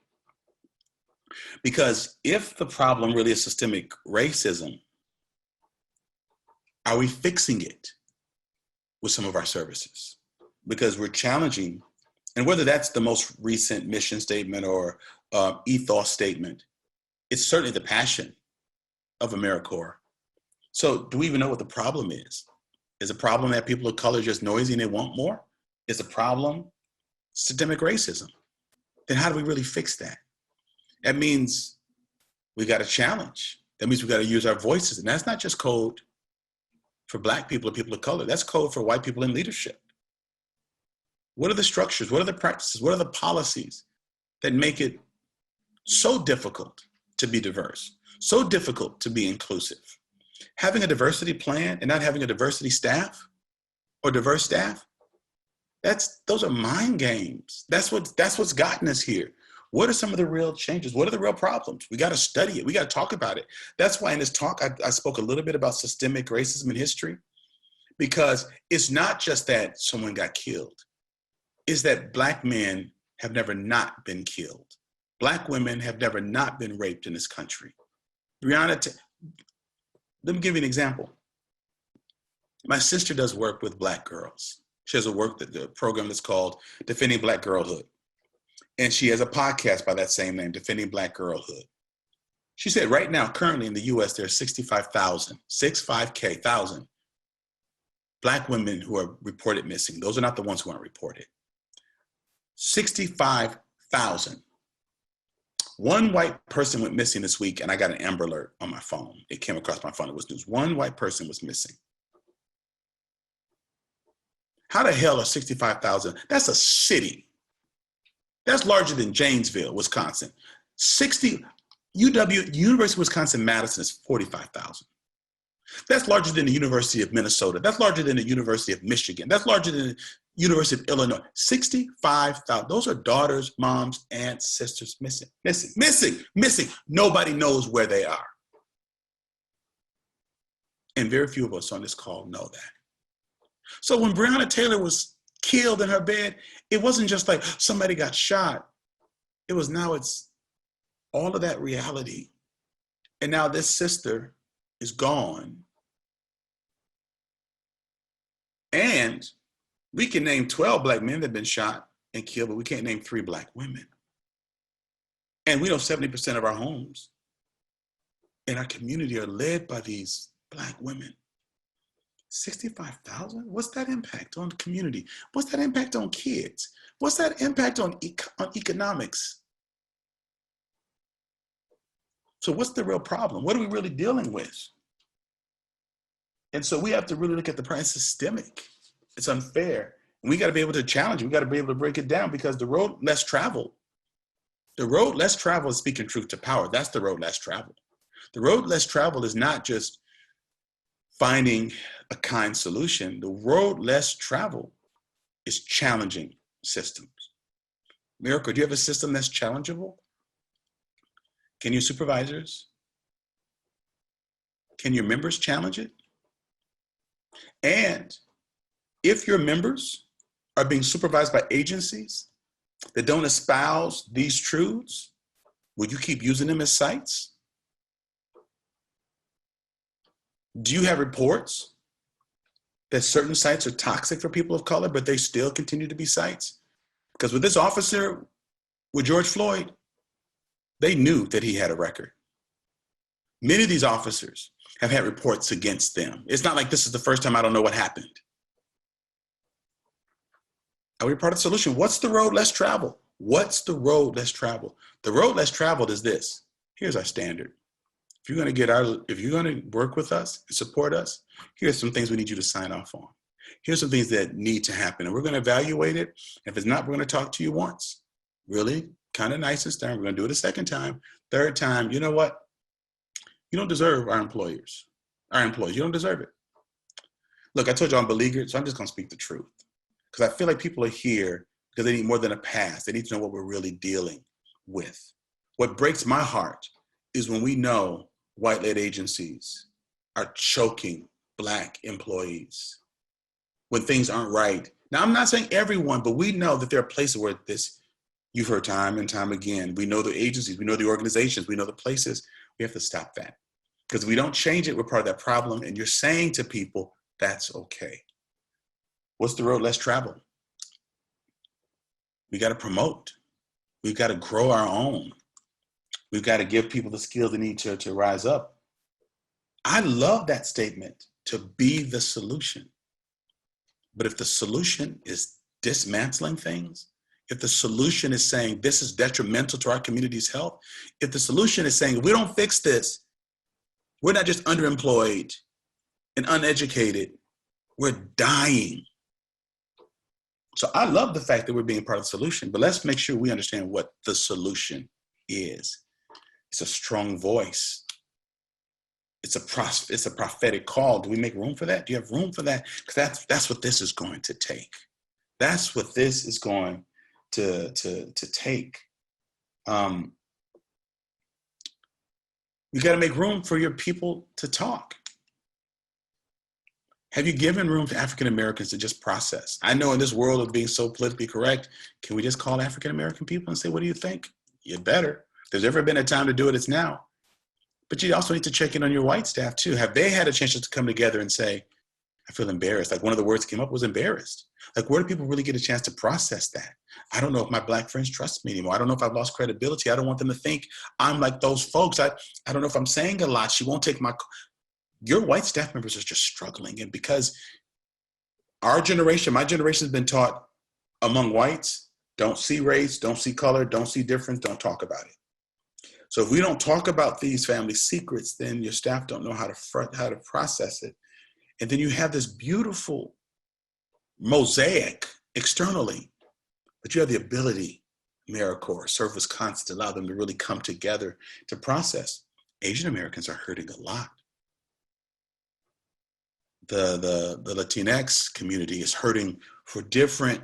Because if the problem really is systemic racism, are we fixing it with some of our services? Because we're challenging, and whether that's the most recent mission statement or ethos statement, it's certainly the passion of AmeriCorps. So do we even know what the problem is? Is the problem that people of color are just noisy and they want more? Is the problem systemic racism? Then how do we really fix that? That means we got to challenge. That means we got to use our voices. And that's not just code for Black people or people of color. That's code for white people in leadership. What are the structures? What are the practices? What are the policies that make it so difficult to be diverse, so difficult to be inclusive? Having a diversity plan and not having a diversity staff or diverse staff, those are mind games. That's what's gotten us here. What are some of the real changes? What are the real problems? We got to study it. We got to talk about it. That's why in this talk, I spoke a little bit about systemic racism in history, because it's not just that someone got killed. It's that Black men have never not been killed. Black women have never not been raped in this country. Let me give you an example. My sister does work with Black girls. She has the program that's called Defending Black Girlhood. And she has a podcast by that same name, Defending Black Girlhood. She said right now, currently in the US, there are 65,000 Black women who are reported missing. Those are not the ones who aren't reported. 65,000. One white person went missing this week, and I got an Amber Alert on my phone. It came across my phone. It was news. One white person was missing. How the hell are 65,000? That's a city. That's larger than Janesville, Wisconsin. University of Wisconsin-Madison is 45,000. That's larger than the University of Minnesota. That's larger than the University of Michigan. That's larger than the University of Illinois. 65,000. Those are daughters, moms, aunts, sisters missing. Nobody knows where they are. And very few of us on this call know that. So when Breonna Taylor was killed in her bed, it wasn't just like somebody got shot. It's all of that reality. And now this sister is gone. And we can name 12 Black men that have been shot and killed, but we can't name 3 Black women. And we know 70% of our homes in our community are led by these Black women. 65,000? What's that impact on the community? What's that impact on kids? What's that impact on economics? So what's the real problem? What are we really dealing with? And so we have to really look at the problem. It's systemic. It's unfair. And we got to be able to challenge it. We got to be able to break it down, because the road less traveled is speaking truth to power. That's the road less traveled. The road less traveled is not just finding a kind solution. The road less traveled is challenging systems. Miracle, do you have a system that's challengeable? Can your supervisors, can your members challenge it? And if your members are being supervised by agencies that don't espouse these truths, will you keep using them as sites? Do you have reports that certain sites are toxic for people of color, but they still continue to be sites? Because with this officer, with George Floyd, they knew that he had a record. Many of these officers have had reports against them. It's not like this is the first time I don't know what happened. Are we part of the solution? What's the road less traveled? What's the road less traveled? The road less traveled is this. Here's our standard. If you're going to work with us and support us, here's some things we need you to sign off on. Here's some things that need to happen, and we're going to evaluate it. If it's not, we're going to talk to you once. Really kind of nice and stern. We're going to do it a second time, third time. You know what? You don't deserve our employees. You don't deserve it. Look, I told you I'm beleaguered, so I'm just going to speak the truth. Because I feel like people are here because they need more than a pass. They need to know what we're really dealing with. What breaks my heart is when we know white-led agencies are choking Black employees when things aren't right. Now, I'm not saying everyone, but we know that there are places where this, you've heard time and time again. We know the agencies, we know the organizations, we know the places. We have to stop that. Because if we don't change it, we're part of that problem. And you're saying to people, that's okay. What's the road less traveled? We got to promote. We've got to grow our own. We've got to give people the skills they need to rise up. I love that statement, to be the solution. But if the solution is dismantling things, if the solution is saying this is detrimental to our community's health, if the solution is saying if we don't fix this, we're not just underemployed and uneducated, we're dying. So I love the fact that we're being part of the solution, but let's make sure we understand what the solution is. It's a strong voice. It's a prophetic call. Do we make room for that? Do you have room for that? Because that's what this is going to take. That's what this is going to take. You got to make room for your people to talk. Have you given room to African Americans to just process? I know in this world of being so politically correct, can we just call African American people and say, what do you think? You better. If there's ever been a time to do it, it's now. But you also need to check in on your white staff too. Have they had a chance to come together and say, I feel embarrassed? Like one of the words that came up was embarrassed. Like where do people really get a chance to process that? I don't know if my Black friends trust me anymore. I don't know if I've lost credibility. I don't want them to think I'm like those folks. I don't know if I'm saying a lot. She won't take my... Your white staff members are just struggling. And because our generation, my generation has been taught among whites, don't see race, don't see color, don't see difference, don't talk about it. So if we don't talk about these family secrets, then your staff don't know how to process it. And then you have this beautiful mosaic externally, but you have the ability, AmeriCorps, Serve Wisconsin, to allow them to really come together to process. Asian Americans are hurting a lot. The Latinx community is hurting for different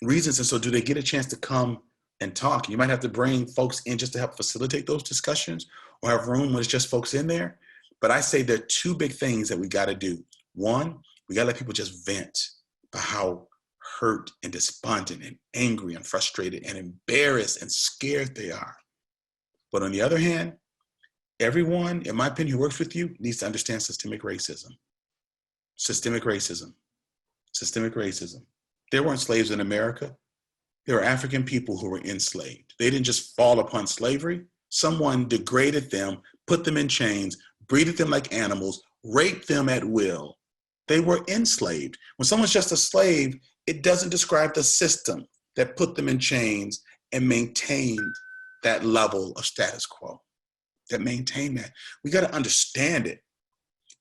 reasons. And so do they get a chance to come and talk? You might have to bring folks in just to help facilitate those discussions, or have room when it's just folks in there. But I say there are two big things that we got to do. One, we got to let people just vent about how hurt and despondent and angry and frustrated and embarrassed and scared they are. But on the other hand, everyone, in my opinion, who works with you needs to understand systemic racism. Systemic racism. Systemic racism. There weren't slaves in America. There were African people who were enslaved. They didn't just fall upon slavery. Someone degraded them, put them in chains, breeded them like animals, raped them at will. They were enslaved. When someone's just a slave, it doesn't describe the system that put them in chains and maintained that level of status quo, that maintained that. We got to understand it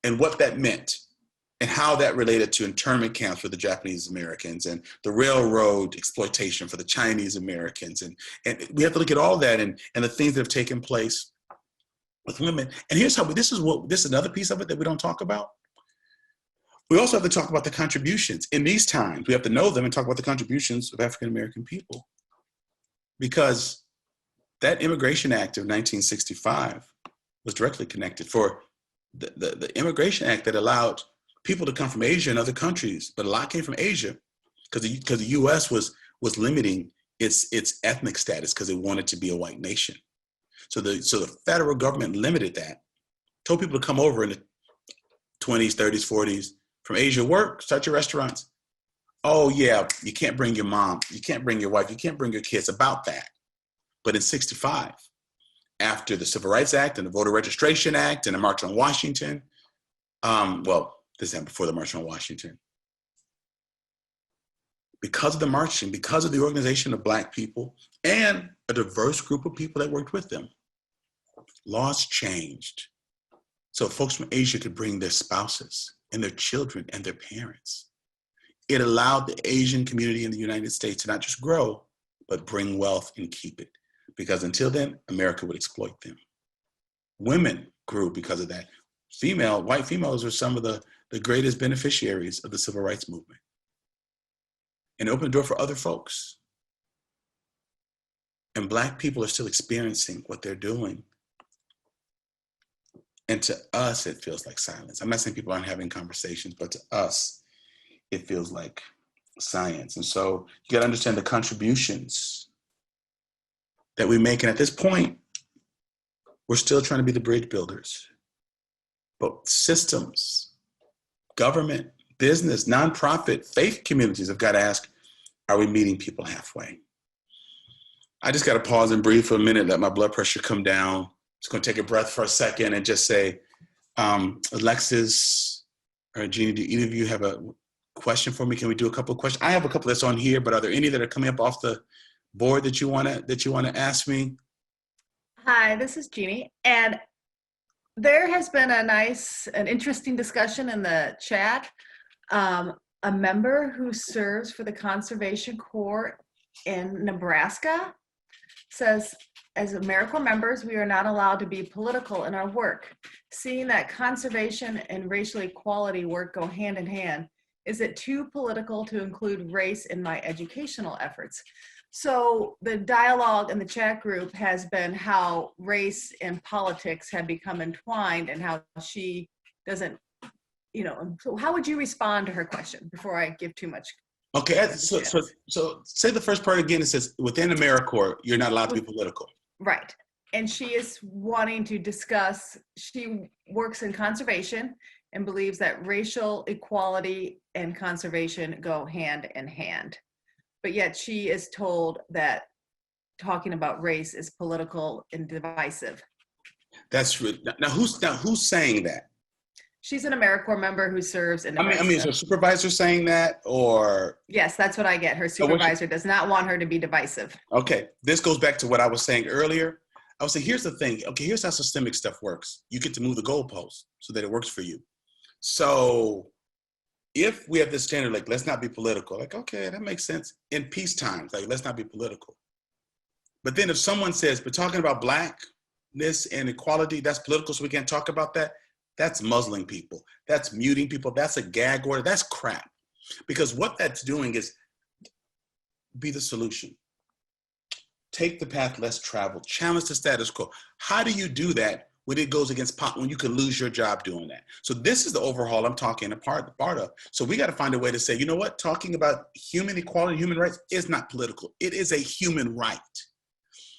and what that meant, and how that related to internment camps for the Japanese Americans and the railroad exploitation for the Chinese Americans. And we have to look at all that and the things that have taken place with women. And here's how, this is another piece of it that we don't talk about. We also have to talk about the contributions. In these times, we have to know them and talk about the contributions of African-American people. Because that Immigration Act of 1965 was directly connected for the Immigration Act that allowed people to come from Asia and other countries, but a lot came from Asia because the U.S. was limiting its ethnic status because it wanted to be a white nation. So the federal government limited that, told people to come over in the 20s, 30s, 40s from Asia, work, start your restaurants. Oh yeah, you can't bring your mom, you can't bring your wife, you can't bring your kids, about that. But in 65, after the Civil Rights Act and the Voter Registration Act and the March on Washington, well, this happened before the March on Washington. Because of the marching, because of the organization of Black people and a diverse group of people that worked with them, laws changed. So folks from Asia could bring their spouses and their children and their parents. It allowed the Asian community in the United States to not just grow, but bring wealth and keep it. Because until then, America would exploit them. Women grew because of that. White females are some of the greatest beneficiaries of the civil rights movement. And it opened the door for other folks. And Black people are still experiencing what they're doing. And to us, it feels like silence. I'm not saying people aren't having conversations, but to us, it feels like science. And so you got to understand the contributions that we make. And at this point, we're still trying to be the bridge builders. But systems, government, business, nonprofit, faith communities have got to ask, are we meeting people halfway? I just got to pause and breathe for a minute, let my blood pressure come down. Just going to take a breath for a second and just say, Alexis or Jeannie, do either of you have a question for me? Can we do a couple of questions? I have a couple that's on here, but are there any that are coming up off the board that you want to ask me? Hi, this is Jeannie, and there has been an interesting discussion in the chat. A member who serves for the Conservation Corps in Nebraska says, as AmeriCorps members, we are not allowed to be political in our work. Seeing that conservation and racial equality work go hand in hand, is it too political to include race in my educational efforts? So the dialogue in the chat group has been how race and politics have become entwined and how she doesn't, so how would you respond to her question before I give too much? Okay, so say the first part again. It says, within AmeriCorps, you're not allowed to be political. Right. And she is wanting to discuss, she works in conservation and believes that racial equality and conservation go hand in hand. But yet she is told that talking about race is political and divisive. That's true. Now who's saying that? She's an AmeriCorps member who serves in Nebraska. I mean, is her supervisor saying that, or? Yes, that's what I get. Her supervisor does not want her to be divisive. Okay, this goes back to what I was saying earlier. I was saying, here's the thing. Okay, here's how systemic stuff works. You get to move the goalposts so that it works for you. So if we have this standard, like, let's not be political, like, okay, that makes sense. In peace times, like, let's not be political. But then if someone says, we're talking about Blackness and equality, that's political, so we can't talk about that, that's muzzling people. That's muting people. That's a gag order. That's crap. Because what that's doing is be the solution. Take the path less traveled. Challenge the status quo. How do you do that when it goes against when you can lose your job doing that? So this is the overhaul I'm talking a part of. So we got to find a way to say, you know what? Talking about human equality, human rights is not political. It is a human right.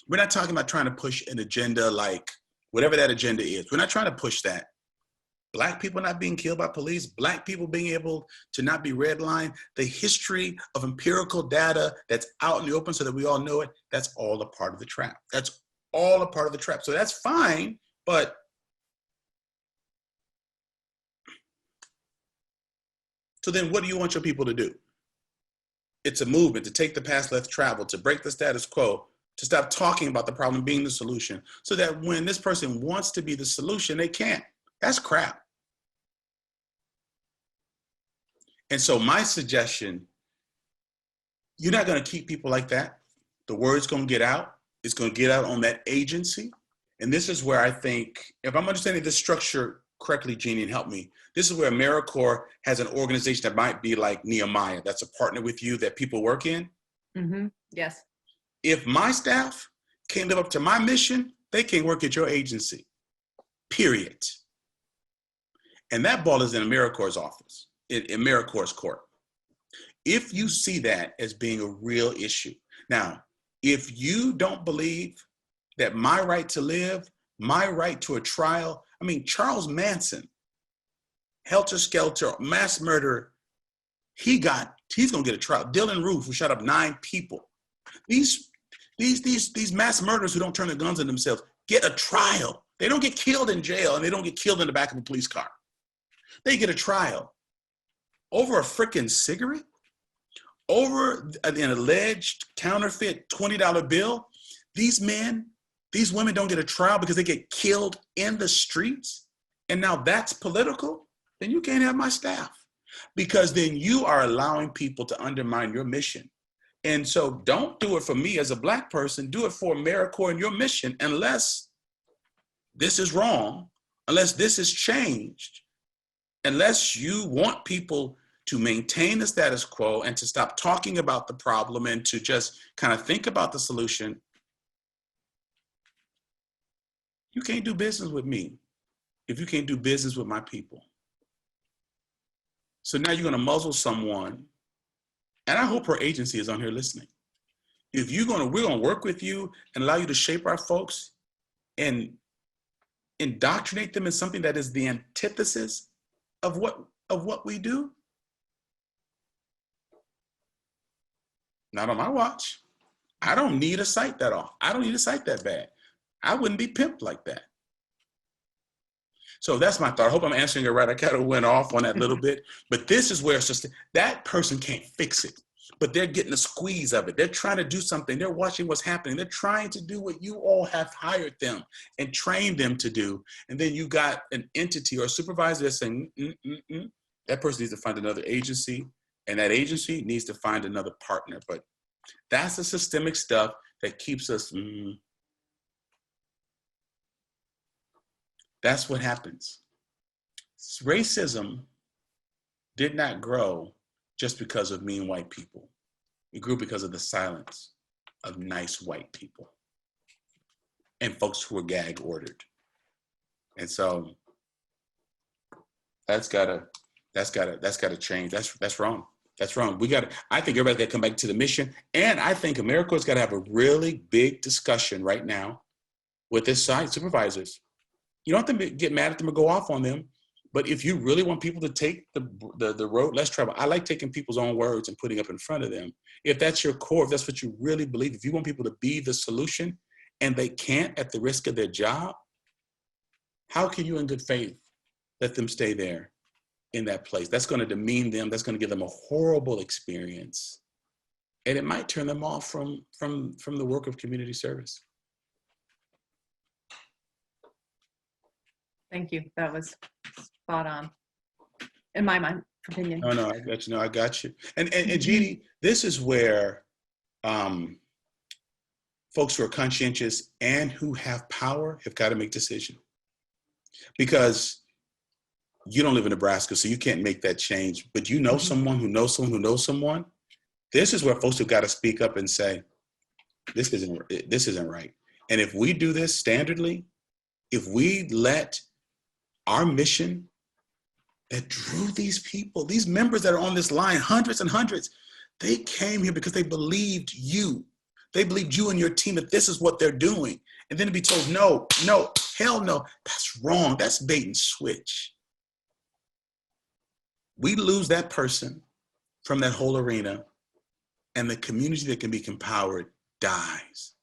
We're not talking about trying to push an agenda like whatever that agenda is. We're not trying to push that. Black people not being killed by police, Black people being able to not be redlined, the history of empirical data that's out in the open so that we all know it, that's all a part of the trap. That's all a part of the trap. So that's fine, but so then what do you want your people to do? It's a movement to take the path less traveled, to break the status quo, to stop talking about the problem being the solution, so that when this person wants to be the solution, they can't. That's crap. And so my suggestion, you're not going to keep people like that. The word's going to get out. It's going to get out on that agency. And this is where I think, if I'm understanding this structure correctly, Jeannie, and help me. This is where AmeriCorps has an organization that might be like Nehemiah, that's a partner with you that people work in. Mm-hmm. Yes. If my staff can't live up to my mission, they can't work at your agency, period. And that ball is in AmeriCorps' office, in AmeriCorps' court. If you see that as being a real issue. Now, if you don't believe that my right to live, my right to a trial, I mean, Charles Manson, helter skelter, mass murderer, he's gonna get a trial. Dylan Roof, who shot up 9 people. These mass murderers who don't turn their guns on themselves get a trial. They don't get killed in jail, and they don't get killed in the back of a police car. They get a trial over a freaking cigarette, over an alleged counterfeit $20 bill. These women don't get a trial because they get killed in the streets. And now that's political. Then you can't have my staff, because then you are allowing people to undermine your mission. And so don't do it for me as a Black person, do it for AmeriCorps and your mission, unless this is wrong, unless this is changed, unless you want people to maintain the status quo and to stop talking about the problem and to just kind of think about the solution. You can't do business with me if you can't do business with my people. So now you're going to muzzle someone, and I hope her agency is on here listening. If we're going to work with you and allow you to shape our folks and indoctrinate them in something that is the antithesis of what we do. Not on my watch. I don't need a site that off. I don't need a site that bad. I wouldn't be pimped like that. So that's my thought. I hope I'm answering it right. I kind of went off on that a little bit, but this is where it's just, that person can't fix it, but they're getting a squeeze of it. They're trying to do something. They're watching what's happening. They're trying to do what you all have hired them and trained them to do. And then you got an entity or a supervisor that's saying, that person needs to find another agency, and that agency needs to find another partner. But that's the systemic stuff that keeps us, that's what happens. Racism did not grow just because of mean white people. It grew because of the silence of nice white people and folks who were gag ordered. And so that's gotta change. That's wrong. That's wrong. I think everybody's gotta come back to the mission. And I think AmeriCorps gotta have a really big discussion right now with its site supervisors. You don't have to get mad at them or go off on them, but if you really want people to take the road less traveled, I like taking people's own words and putting up in front of them. If that's your core, if that's what you really believe, if you want people to be the solution and they can't at the risk of their job, how can you in good faith let them stay there in that place? That's going to demean them. That's going to give them a horrible experience. And it might turn them off from the work of community service. Thank you. That was spot on, in my mind, opinion. No, I got you. No, I got you. And Jeannie, this is where folks who are conscientious and who have power have got to make decisions. Because you don't live in Nebraska, so you can't make that change. But you know someone who knows someone who knows someone. This is where folks have got to speak up and say, this isn't right. And if we do this standardly, if we let our mission that drew these people, these members that are on this line, hundreds and hundreds, they came here because they believed you. They believed you and your team that this is what they're doing. And then to be told, no, hell no, that's wrong. That's bait and switch. We lose that person from that whole arena, and the community that can be empowered dies.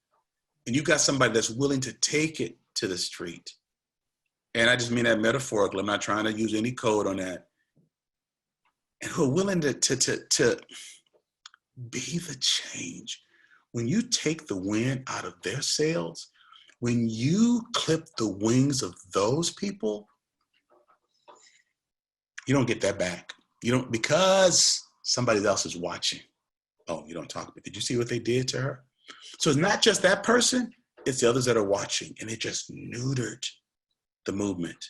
And you've got somebody that's willing to take it to the street. And I just mean that metaphorically. I'm not trying to use any code on that. And who are willing to be the change. When you take the wind out of their sails, when you clip the wings of those people, you don't get that back. You don't, because somebody else is watching. Oh, you don't talk about it. Did you see what they did to her? So it's not just that person, it's the others that are watching, and it just neutered the movement.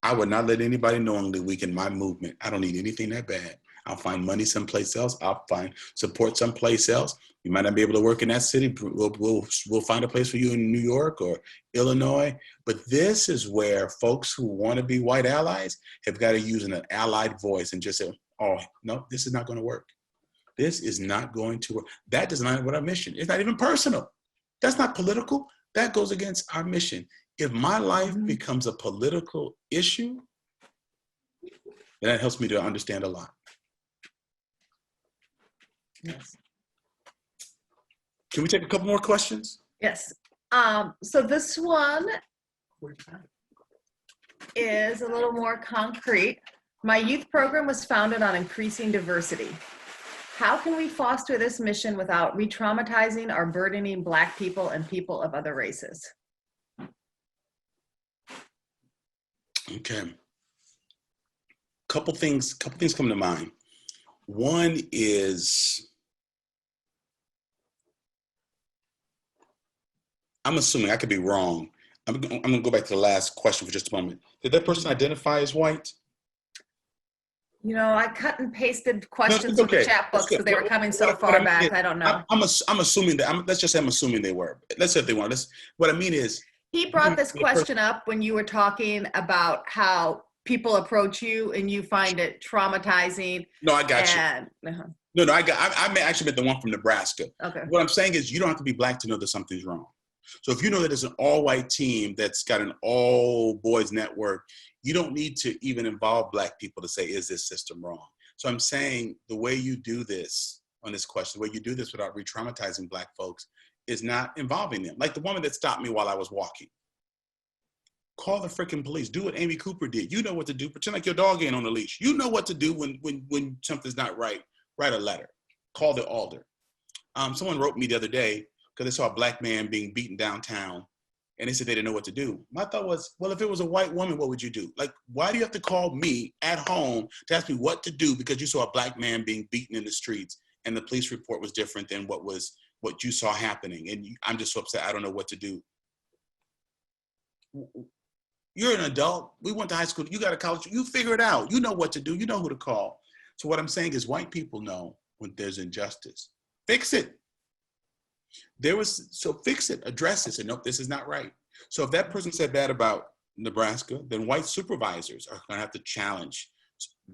I would not let anybody knowingly weaken my movement. I don't need anything that bad. I'll find money someplace else. I'll find support someplace else. You might not be able to work in that city. We'll find a place for you in New York or Illinois. But this is where folks who want to be white allies have got to use an allied voice and just say, oh, no, this is not going to work. This is not going to work. That does not what our mission. It's not even personal. That's not political. That goes against our mission. If my life becomes a political issue, then that helps me to understand a lot. Yes. Can we take a couple more questions? Yes. So this one is a little more concrete. My youth program was founded on increasing diversity. How can we foster this mission without re-traumatizing or burdening Black people and people of other races? Okay. Couple things come to mind. One is, I'm assuming, I could be wrong. I'm going to go back to the last question for just a moment. Did that person identify as white? You know, I cut and pasted questions No, from the chat books because they were coming so far back. I don't know. I'm assuming that. Let's just say I'm assuming they were. Let's say if they weren't. What I mean is, he brought this question up when you were talking about how people approach you and you find it traumatizing. No, I got you. No, I actually meant the one from Nebraska. Okay. What I'm saying is, you don't have to be Black to know that something's wrong. So if you know that there's an all-white team that's got an all-boys network, you don't need to even involve Black people to say, is this system wrong? So I'm saying the way you do this on this question, the way you do this without re-traumatizing Black folks is not involving them. Like the woman that stopped me while I was walking. Call the freaking police. Do what Amy Cooper did. You know what to do. Pretend like your dog ain't on a leash. You know what to do when something's not right. Write a letter. Call the alder. Someone wrote me the other day because they saw a Black man being beaten downtown, and they said they didn't know what to do. My thought was, well, if it was a white woman, what would you do? Like, why do you have to call me at home to ask me what to do because you saw a Black man being beaten in the streets and the police report was different than what you saw happening? And I'm just so upset. I don't know what to do. You're an adult. We went to high school. You got to college. You figure it out. You know what to do. You know who to call. So what I'm saying is, white people know when there's injustice. Fix it. Fix it, address it, say, nope, this is not right. So if that person said that about Nebraska, then white supervisors are gonna have to challenge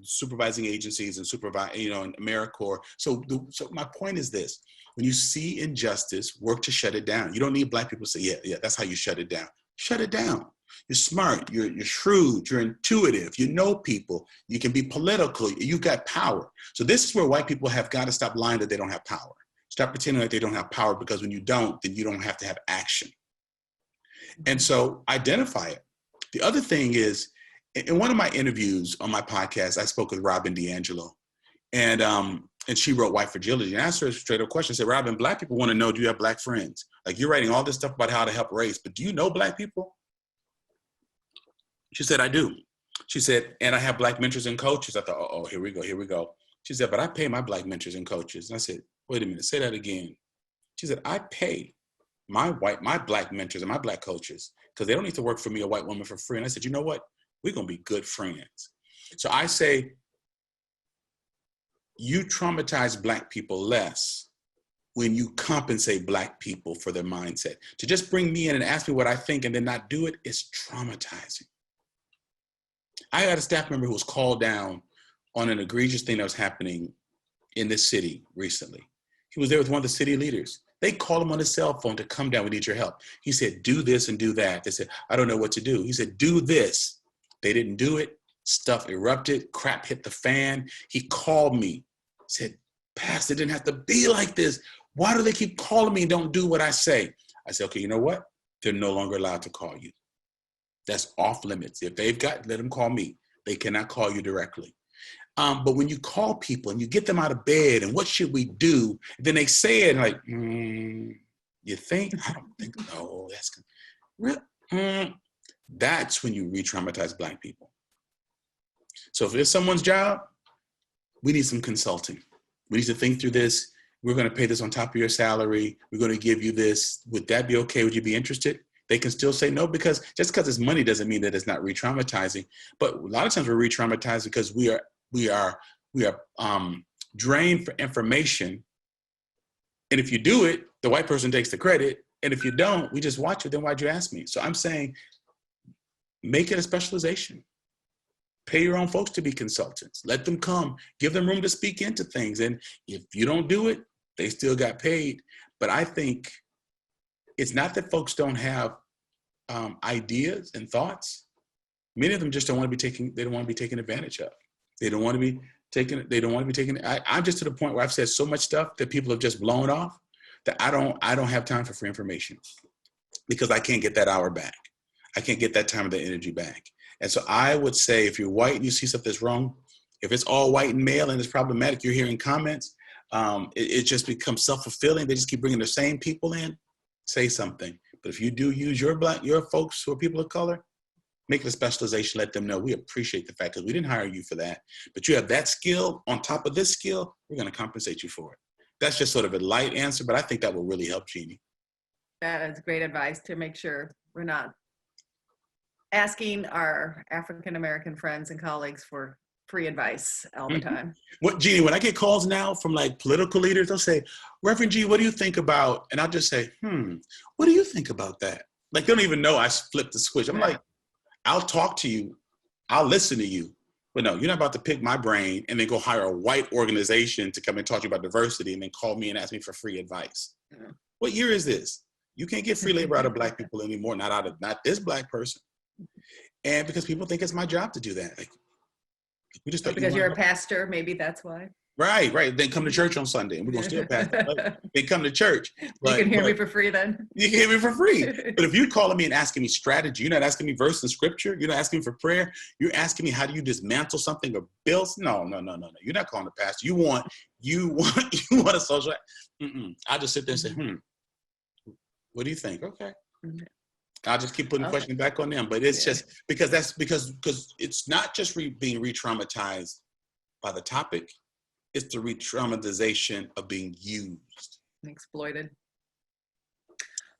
supervising agencies and and AmeriCorps. So my point is this: when you see injustice, work to shut it down. You don't need Black people to say, yeah, that's how you shut it down. Shut it down. You're smart, you're shrewd, you're intuitive, you know people, you can be political, you got power. So this is where white people have got to stop lying that they don't have power. Stop pretending like they don't have power, because when you don't, then you don't have to have action. And so identify it. The other thing is, in one of my interviews on my podcast, I spoke with Robin DiAngelo, and she wrote White Fragility, and I asked her a straight up question. I said, Robin, Black people want to know, do you have Black friends? Like, you're writing all this stuff about how to help race, but do you know Black people? She said, I do. She said, and I have Black mentors and coaches. I thought, oh, here we go. She said, but I pay my Black mentors and coaches. And I said, wait a minute, say that again. She said, I pay my Black mentors and my Black coaches because they don't need to work for me, a white woman, for free. And I said, you know what? We're going to be good friends. So I say, you traumatize Black people less when you compensate Black people for their mindset. To just bring me in and ask me what I think and then not do it is traumatizing. I had a staff member who was called down on an egregious thing that was happening in this city recently. He was there with one of the city leaders. They called him on his cell phone to come down, we need your help. He said, do this and do that. They said, I don't know what to do. He said, do this. They didn't do it. Stuff erupted, crap hit the fan. He called me, said, Pastor, it didn't have to be like this. Why do they keep calling me and don't do what I say? I said, okay, you know what? They're no longer allowed to call you. That's off limits. If let them call me. They cannot call you directly. But when you call people and you get them out of bed and what should we do? Then they say it like, you think? I don't think, no, that's good. That's when you re-traumatize Black people. So if it's someone's job, we need some consulting. We need to think through this. We're going to pay this on top of your salary. We're going to give you this. Would that be okay? Would you be interested? they can still say no, because just because it's money doesn't mean that it's not re-traumatizing. But a lot of times we're re-traumatized because we are drained for information. And if you do it, the white person takes the credit. And if you don't, we just watch it. Then why'd you ask me? So I'm saying, make it a specialization. Pay your own folks to be consultants. Let them come. Give them room to speak into things. And if you don't do it, they still got paid. But I think it's not that folks don't have ideas and thoughts. Many of them just don't want to be taken. They don't want to be taken advantage of. They don't want to be taken. They don't want to be taken. I'm just to the point where I've said so much stuff that people have just blown off that I don't have time for free information, because I can't get that hour back. I can't get that time or that energy back. And so I would say, if you're white and you see stuff that's wrong, if it's all white and male and it's problematic, you're hearing comments, it just becomes self-fulfilling. They just keep bringing the same people in. Say something. But if you do use your folks who are people of color, make it a specialization. Let them know we appreciate the fact that we didn't hire you for that, but you have that skill on top of this skill. We're going to compensate you for it. That's just sort of a light answer, but I think that will really help, Jeannie. That is great advice, to make sure we're not asking our African-American friends and colleagues for free advice all the time. What, Jeannie, when I get calls now from like political leaders, they'll say, Reverend G, what do you think about? And I'll just say, what do you think about that? Like, they don't even know I flipped the switch. I'm like, I'll talk to you. I'll listen to you. But no, you're not about to pick my brain and then go hire a white organization to come and talk to you about diversity and then call me and ask me for free advice. What year is this? You can't get free labor out of Black people anymore, not this Black person. And because people think it's my job to do that. Like, we just because you're a pastor, maybe that's why. Right. They come to church on Sunday, and we're going to still pass that. They come to church. But, you can hear me for free then? You can hear me for free. But if you're calling me and asking me strategy, you're not asking me verse in scripture, you're not asking me for prayer, you're asking me how do you dismantle something or build? No. You're not calling the pastor. You want a social. I'll just sit there and say, what do you think? Okay. I'll just keep putting questions back on them. But it's just because it's not just being re-traumatized by the topic. It's the re-traumatization of being used. Exploited.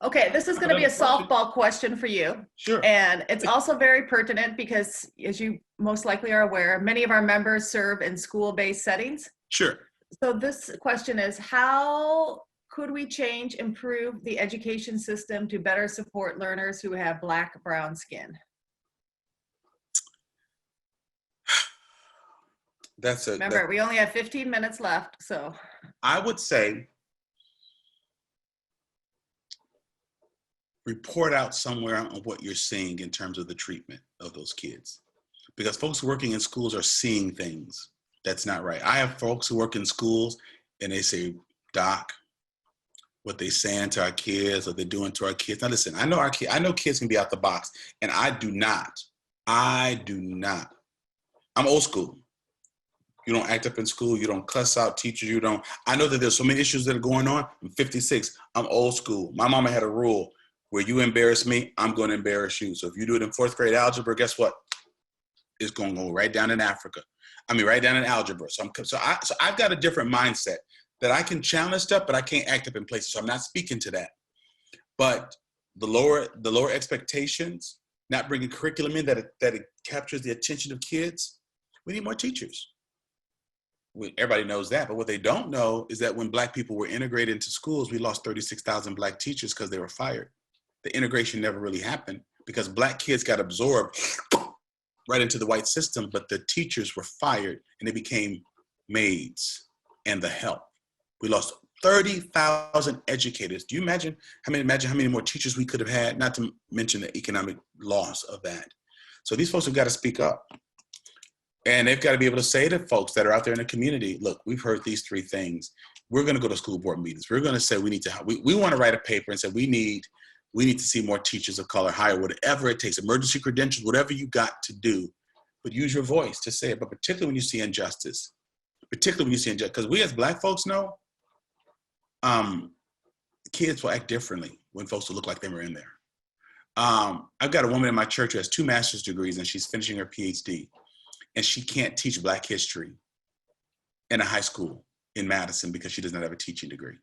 Okay, this is going to be a softball question for you. Sure. And it's also very pertinent because, as you most likely are aware, many of our members serve in school-based settings. Sure. So this question is, how could we improve the education system to better support learners who have Black, brown skin? Remember, we only have 15 minutes left, so. I would say report out somewhere on what you're seeing in terms of the treatment of those kids. Because folks working in schools are seeing things that's not right. I have folks who work in schools and they say, Doc, what they saying to our kids, what they're doing to our kids. Now listen, I know kids can be out the box, and I do not. I'm old school. You don't act up in school. You don't cuss out teachers. I know that there's so many issues that are going on. I'm 56. I'm old school. My mama had a rule where you embarrass me, I'm going to embarrass you. So if you do it in 4th grade algebra, guess what? It's going to go right down in Africa. Right down in algebra. So I've got a different mindset that I can challenge stuff, but I can't act up in places. So I'm not speaking to that. But the lower expectations, not bringing curriculum in that it captures the attention of kids. We need more teachers. Everybody knows that, but what they don't know is that when Black people were integrated into schools, we lost 36,000 Black teachers because they were fired. The integration never really happened because Black kids got absorbed right into the white system, but the teachers were fired and they became maids and the help. We lost 30,000 educators. Do you imagine how many more teachers we could have had, not to mention the economic loss of that. So these folks have got to speak up. And they've got to be able to say to folks that are out there in the community, look, we've heard these 3 things. We're going to go to school board meetings. We're going to say we want to write a paper and say we need to see more teachers of color, hire whatever it takes, emergency credentials, whatever you got to do, but use your voice to say it. But particularly when you see injustice, because we as Black folks know, kids will act differently when folks will look like they were in there. I've got a woman in my church who has 2 master's degrees and she's finishing her PhD. And she can't teach Black history in a high school in Madison because she does not have a teaching degree.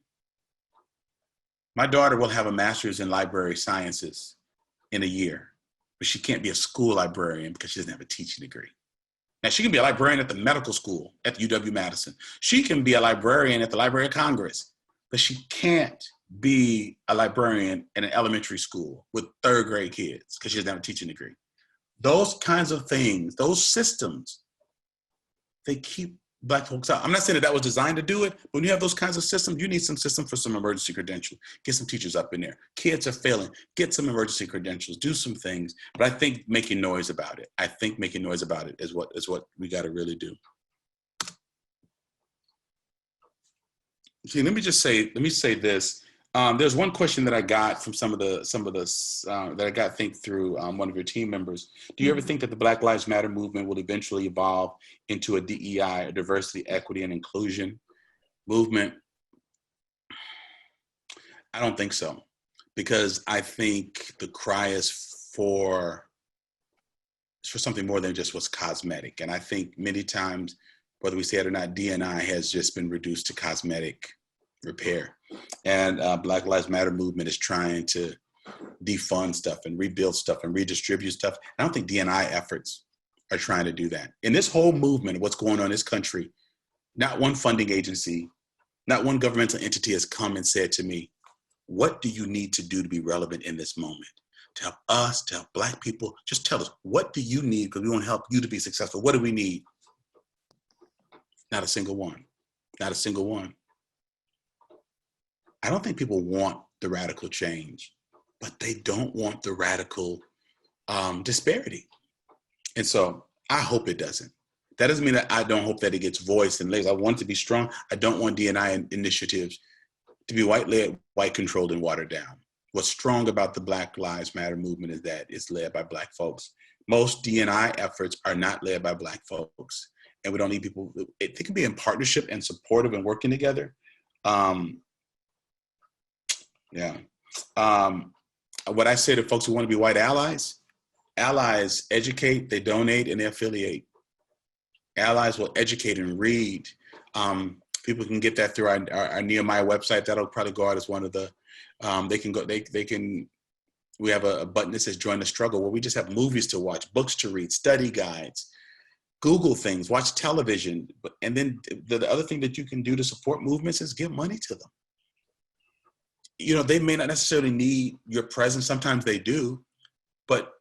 My daughter will have a master's in library sciences in a year, but she can't be a school librarian because she doesn't have a teaching degree. Now, she can be a librarian at the medical school at the UW-Madison. She can be a librarian at the Library of Congress, but she can't be a librarian in an elementary school with third grade kids because she doesn't have a teaching degree. Those kinds of things, those systems, they keep Black folks out. I'm not saying that was designed to do it, but when you have those kinds of systems, you need some system for some emergency credentials. Get some teachers up in there. Kids are failing. Get some emergency credentials. Do some things. But I think making noise about it. I think making noise about it is what we got to really do. See, let me say this. There's one question that I got from some of the that I got through one of your team members. Do you ever think that the Black Lives Matter movement will eventually evolve into a DEI, a diversity, equity, and inclusion movement? I don't think so, because I think the cry is for something more than just what's cosmetic. And I think many times, whether we say it or not, D&I has just been reduced to cosmetic repair. And Black Lives Matter movement is trying to defund stuff and rebuild stuff and redistribute stuff. I don't think D&I efforts are trying to do that. In this whole movement of what's going on in this country, not one funding agency, not one governmental entity has come and said to me, what do you need to do to be relevant in this moment? To help us, to help Black people, just tell us, what do you need? Because we want to help you to be successful. What do we need? Not a single one. Not a single one. I don't think people want the radical change, but they don't want the radical disparity. And so I hope it doesn't. That doesn't mean that I don't hope that it gets voiced and legs. I want it to be strong. I don't want D&I initiatives to be white-led, white-controlled, and watered down. What's strong about the Black Lives Matter movement is that it's led by Black folks. Most D&I efforts are not led by Black folks. And we don't need people, they can be in partnership and supportive and working together. What I say to folks who want to be white allies educate, they donate, and they affiliate. Allies will educate and read. People can get that through our Nehemiah website. That'll probably go out as one of the, we have a button that says join the struggle, where we just have movies to watch, books to read, study guides, Google things, watch television. And then the other thing that you can do to support movements is give money to them. You know, they may not necessarily need your presence. Sometimes they do, but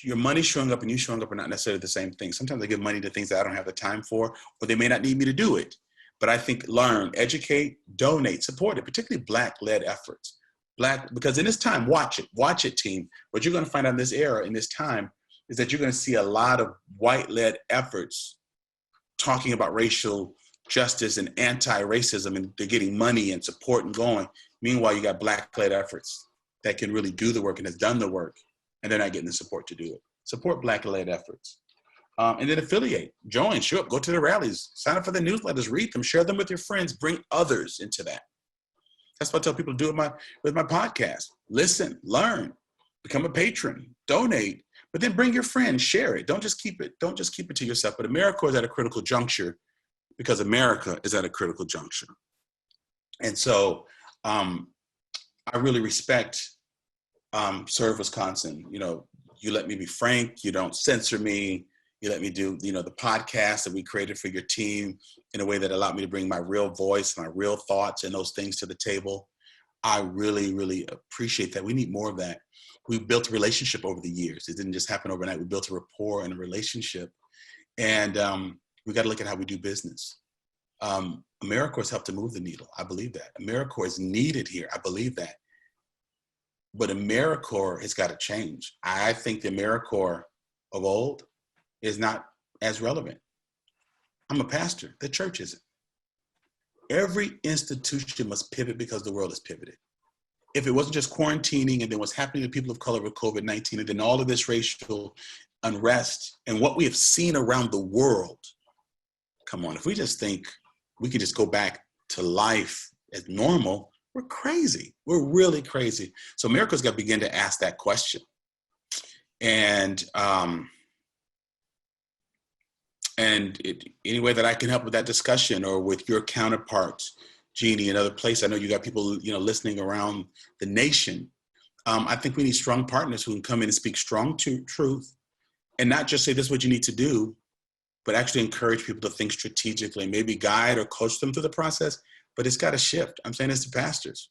your money showing up and you showing up are not necessarily the same thing. Sometimes I give money to things that I don't have the time for, or they may not need me to do it. But I think learn, educate, donate, support it, particularly Black-led efforts. Because in this time, watch it, team. What you're going to find out in this era, in this time, is that you're going to see a lot of white-led efforts talking about racial justice and anti-racism, and they're getting money and support and going. Meanwhile, you got Black-led efforts that can really do the work and has done the work, and they're not getting the support to do it. Support Black-led efforts. And then affiliate, join, show up, go to the rallies, sign up for the newsletters, read them, share them with your friends, bring others into that. That's what I tell people to do with my podcast. Listen, learn, become a patron, donate, but then bring your friends, share it. Don't just keep it to yourself. But America is at a critical juncture because America is at a critical juncture. And so I really respect Serve Wisconsin. You know, you let me be frank, you don't censor me. You let me do, the podcast that we created for your team in a way that allowed me to bring my real voice, my real thoughts and those things to the table. I really, really appreciate that. We need more of that. We built a relationship over the years. It didn't just happen overnight. We built a rapport and a relationship. And we got to look at how we do business. AmeriCorps has helped to move the needle. I believe that. AmeriCorps is needed here. I believe that. But AmeriCorps has got to change. I think the AmeriCorps of old is not as relevant. I'm a pastor. The church isn't. Every institution must pivot because the world has pivoted. If it wasn't just quarantining and then what's happening to people of color with COVID-19 and then all of this racial unrest and what we have seen around the world, come on, if we just think we can just go back to life as normal, we're crazy. We're really crazy. So America's got to begin to ask that question. And any way that I can help with that discussion or with your counterparts, Jeannie, and other places, I know you got people, listening around the nation. I think we need strong partners who can come in and speak strong truth and not just say this is what you need to do, but actually encourage people to think strategically, maybe guide or coach them through the process. But it's got to shift. I'm saying this to pastors.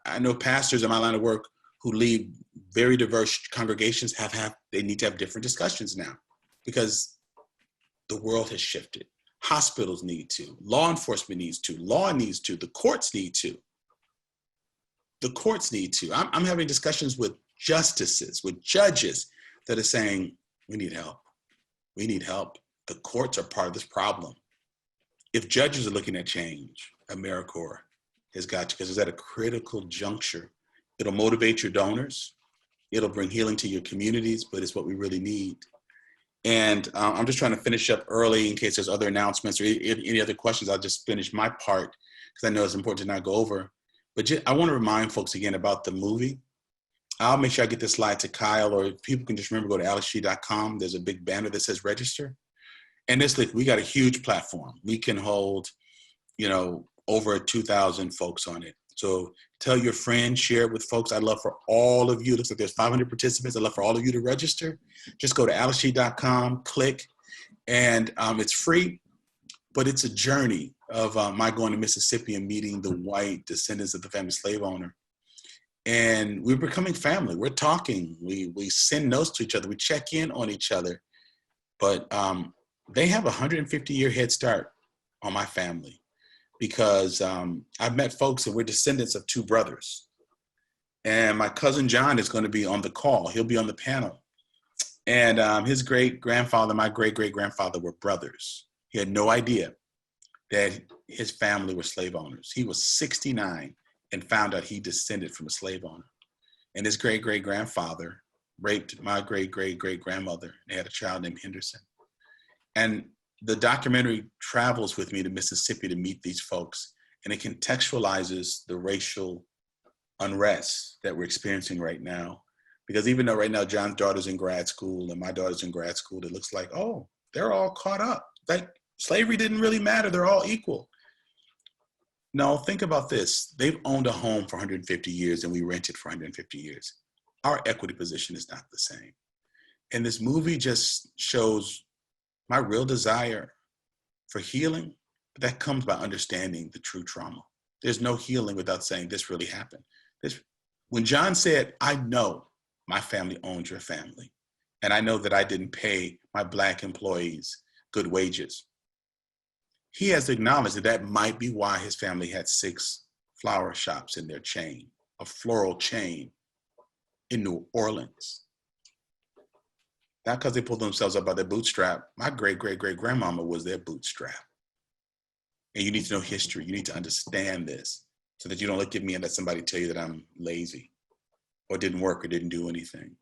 I know pastors in my line of work who lead very diverse congregations they need to have different discussions now because the world has shifted. Hospitals need to, law enforcement needs to, law needs to, the courts need to. The courts need to. I'm having discussions with justices, with judges that are saying, we need help. We need help. The courts are part of this problem. If judges are looking at change, AmeriCorps has got to, because it's at a critical juncture. It'll motivate your donors. It'll bring healing to your communities, but it's what we really need. And I'm just trying to finish up early in case there's other announcements or any other questions. I'll just finish my part because I know it's important to not go over. But I want to remind folks again about the movie. I'll make sure I get this slide to Kyle, or if people can just remember, go to alexg.com. There's a big banner that says register. And we got a huge platform. We can hold, over 2,000 folks on it. So tell your friends, share it with folks. I'd love for all of you, it looks like there's 500 participants. I'd love for all of you to register. Just go to alexg.com, click, and it's free, but it's a journey of my going to Mississippi and meeting the white descendants of the family slave owner. And we're becoming family. We're talking. We send notes to each other. We check in on each other. But they have a 150-year head start on my family because I've met folks and we're descendants of two brothers. And my cousin John is going to be on the call. He'll be on the panel. And his great-grandfather, my great-great-grandfather were brothers. He had no idea that his family were slave owners. He was 69 and found out he descended from a slave owner. And his great-great-grandfather raped my great-great-great-grandmother. They had a child named Henderson. And the documentary travels with me to Mississippi to meet these folks, and it contextualizes the racial unrest that we're experiencing right now. Because even though right now John's daughter's in grad school and my daughter's in grad school, it looks like, oh, they're all caught up. Like slavery didn't really matter. They're all equal. No, think about this. They've owned a home for 150 years and we rented for 150 years. Our equity position is not the same. And this movie just shows my real desire for healing. That comes by understanding the true trauma. There's no healing without saying this really happened. When John said, I know my family owns your family, and I know that I didn't pay my Black employees good wages, he has acknowledged that that might be why his family had 6 flower shops in their chain, a floral chain in New Orleans. Not because they pulled themselves up by their bootstrap. My great-great-great-grandmama was their bootstrap. And you need to know history. You need to understand this so that you don't look at me and let somebody tell you that I'm lazy or didn't work or didn't do anything.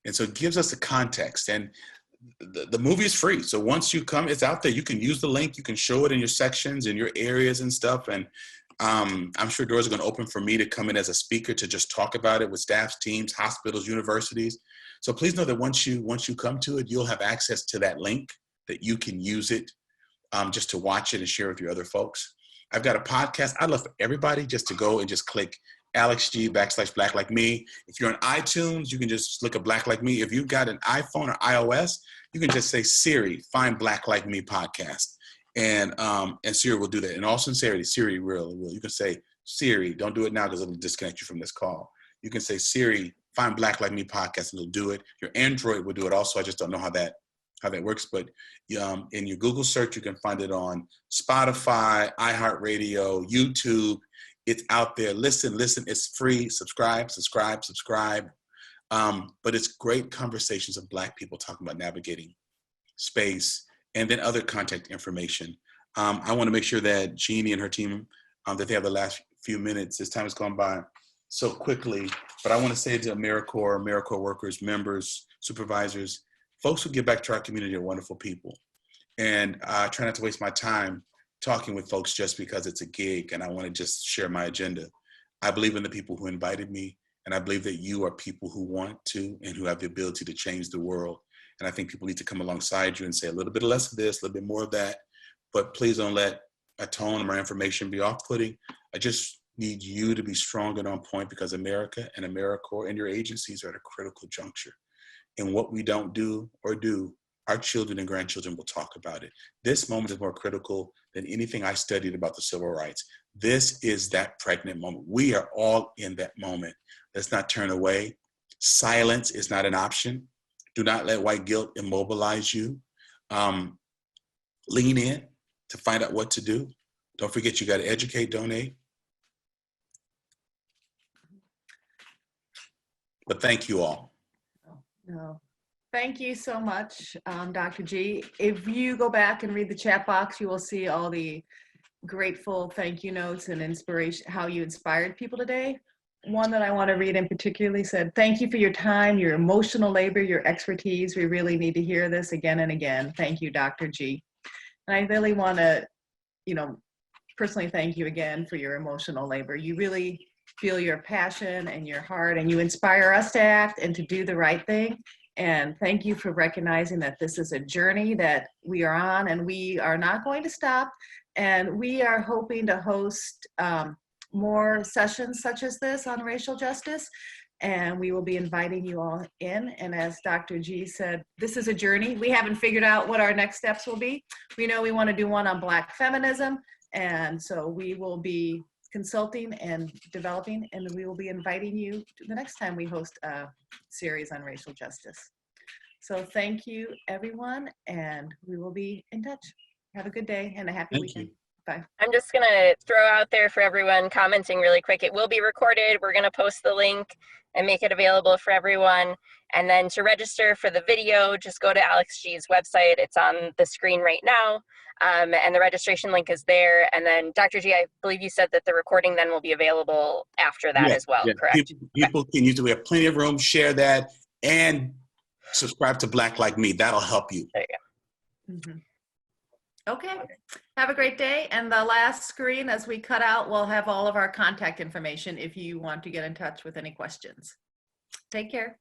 And so it gives us a context. And the movie is free. So once you come, it's out there. You can use the link. You can show it in your sections, in your areas and stuff. And I'm sure doors are going to open for me to come in as a speaker to just talk about it with staffs, teams, hospitals, universities. So please know that once you come to it, you'll have access to that link, that you can use it just to watch it and share with your other folks. I've got a podcast. I'd love for everybody just to go and just click AlexG /Black Like Me. If you're on iTunes, you can just look at Black Like Me. If you've got an iPhone or iOS, you can just say, Siri, find Black Like Me podcast. And Siri will do that. In all sincerity, Siri will. You can say, Siri, don't do it now because it'll disconnect you from this call. You can say, Siri, find Black Like Me podcast, and it'll do it. Your Android will do it also. I just don't know how that works. But in your Google search, you can find it on Spotify, iHeartRadio, YouTube. It's out there. Listen. It's free. Subscribe. But it's great conversations of Black people talking about navigating space, and then other contact information. I want to make sure that Jeannie and her team, that they have the last few minutes. This time has gone by so quickly, but I want to say to AmeriCorps workers, members, supervisors, folks who give back to our community are wonderful people. And I try not to waste my time talking with folks just because it's a gig and I want to just share my agenda. I believe in the people who invited me, and I believe that you are people who want to and who have the ability to change the world. And I think people need to come alongside you and say a little bit less of this, a little bit more of that, but please don't let a tone or my information be off-putting. I just need you to be strong and on point, because America and AmeriCorps and your agencies are at a critical juncture. And what we don't do or do, our children and grandchildren will talk about it. This moment is more critical than anything I studied about the civil rights. This is that pregnant moment. We are all in that moment. Let's not turn away. Silence is not an option. Do not let white guilt immobilize you. Lean in to find out what to do. Don't forget, you got to educate, donate. But thank you all. No. Thank you so much, Dr. G. If you go back and read the chat box, you will see all the grateful thank you notes and inspiration, how you inspired people today. One that I want to read in particularly said, "Thank you for your time, your emotional labor, your expertise. We really need to hear this again and again. Thank you, Dr. G." And I really want to, personally thank you again for your emotional labor. You really feel your passion and your heart, and you inspire us to act and to do the right thing. And thank you for recognizing that this is a journey that we are on, and we are not going to stop. And we are hoping to host more sessions such as this on racial justice. And we will be inviting you all in. And as Dr. G said, this is a journey. We haven't figured out what our next steps will be. We know we want to do one on Black feminism. And so we will be consulting and developing, and we will be inviting you to the next time we host a series on racial justice. So thank you, everyone, and we will be in touch. Have a good day and a happy weekend. Bye. I'm just going to throw out there for everyone commenting really quick. It will be recorded. We're going to post the link and make it available for everyone. And then to register for the video, just go to Alex G's website. It's on the screen right now. And the registration link is there. And then Dr. G, I believe you said that the recording then will be available after that as well, correct? People can use it. We have plenty of room. Share that and subscribe to Black Like Me. That'll help you. There you go. Mm-hmm. Okay, have a great day. And the last screen, as we cut out, we'll have all of our contact information if you want to get in touch with any questions. Take care.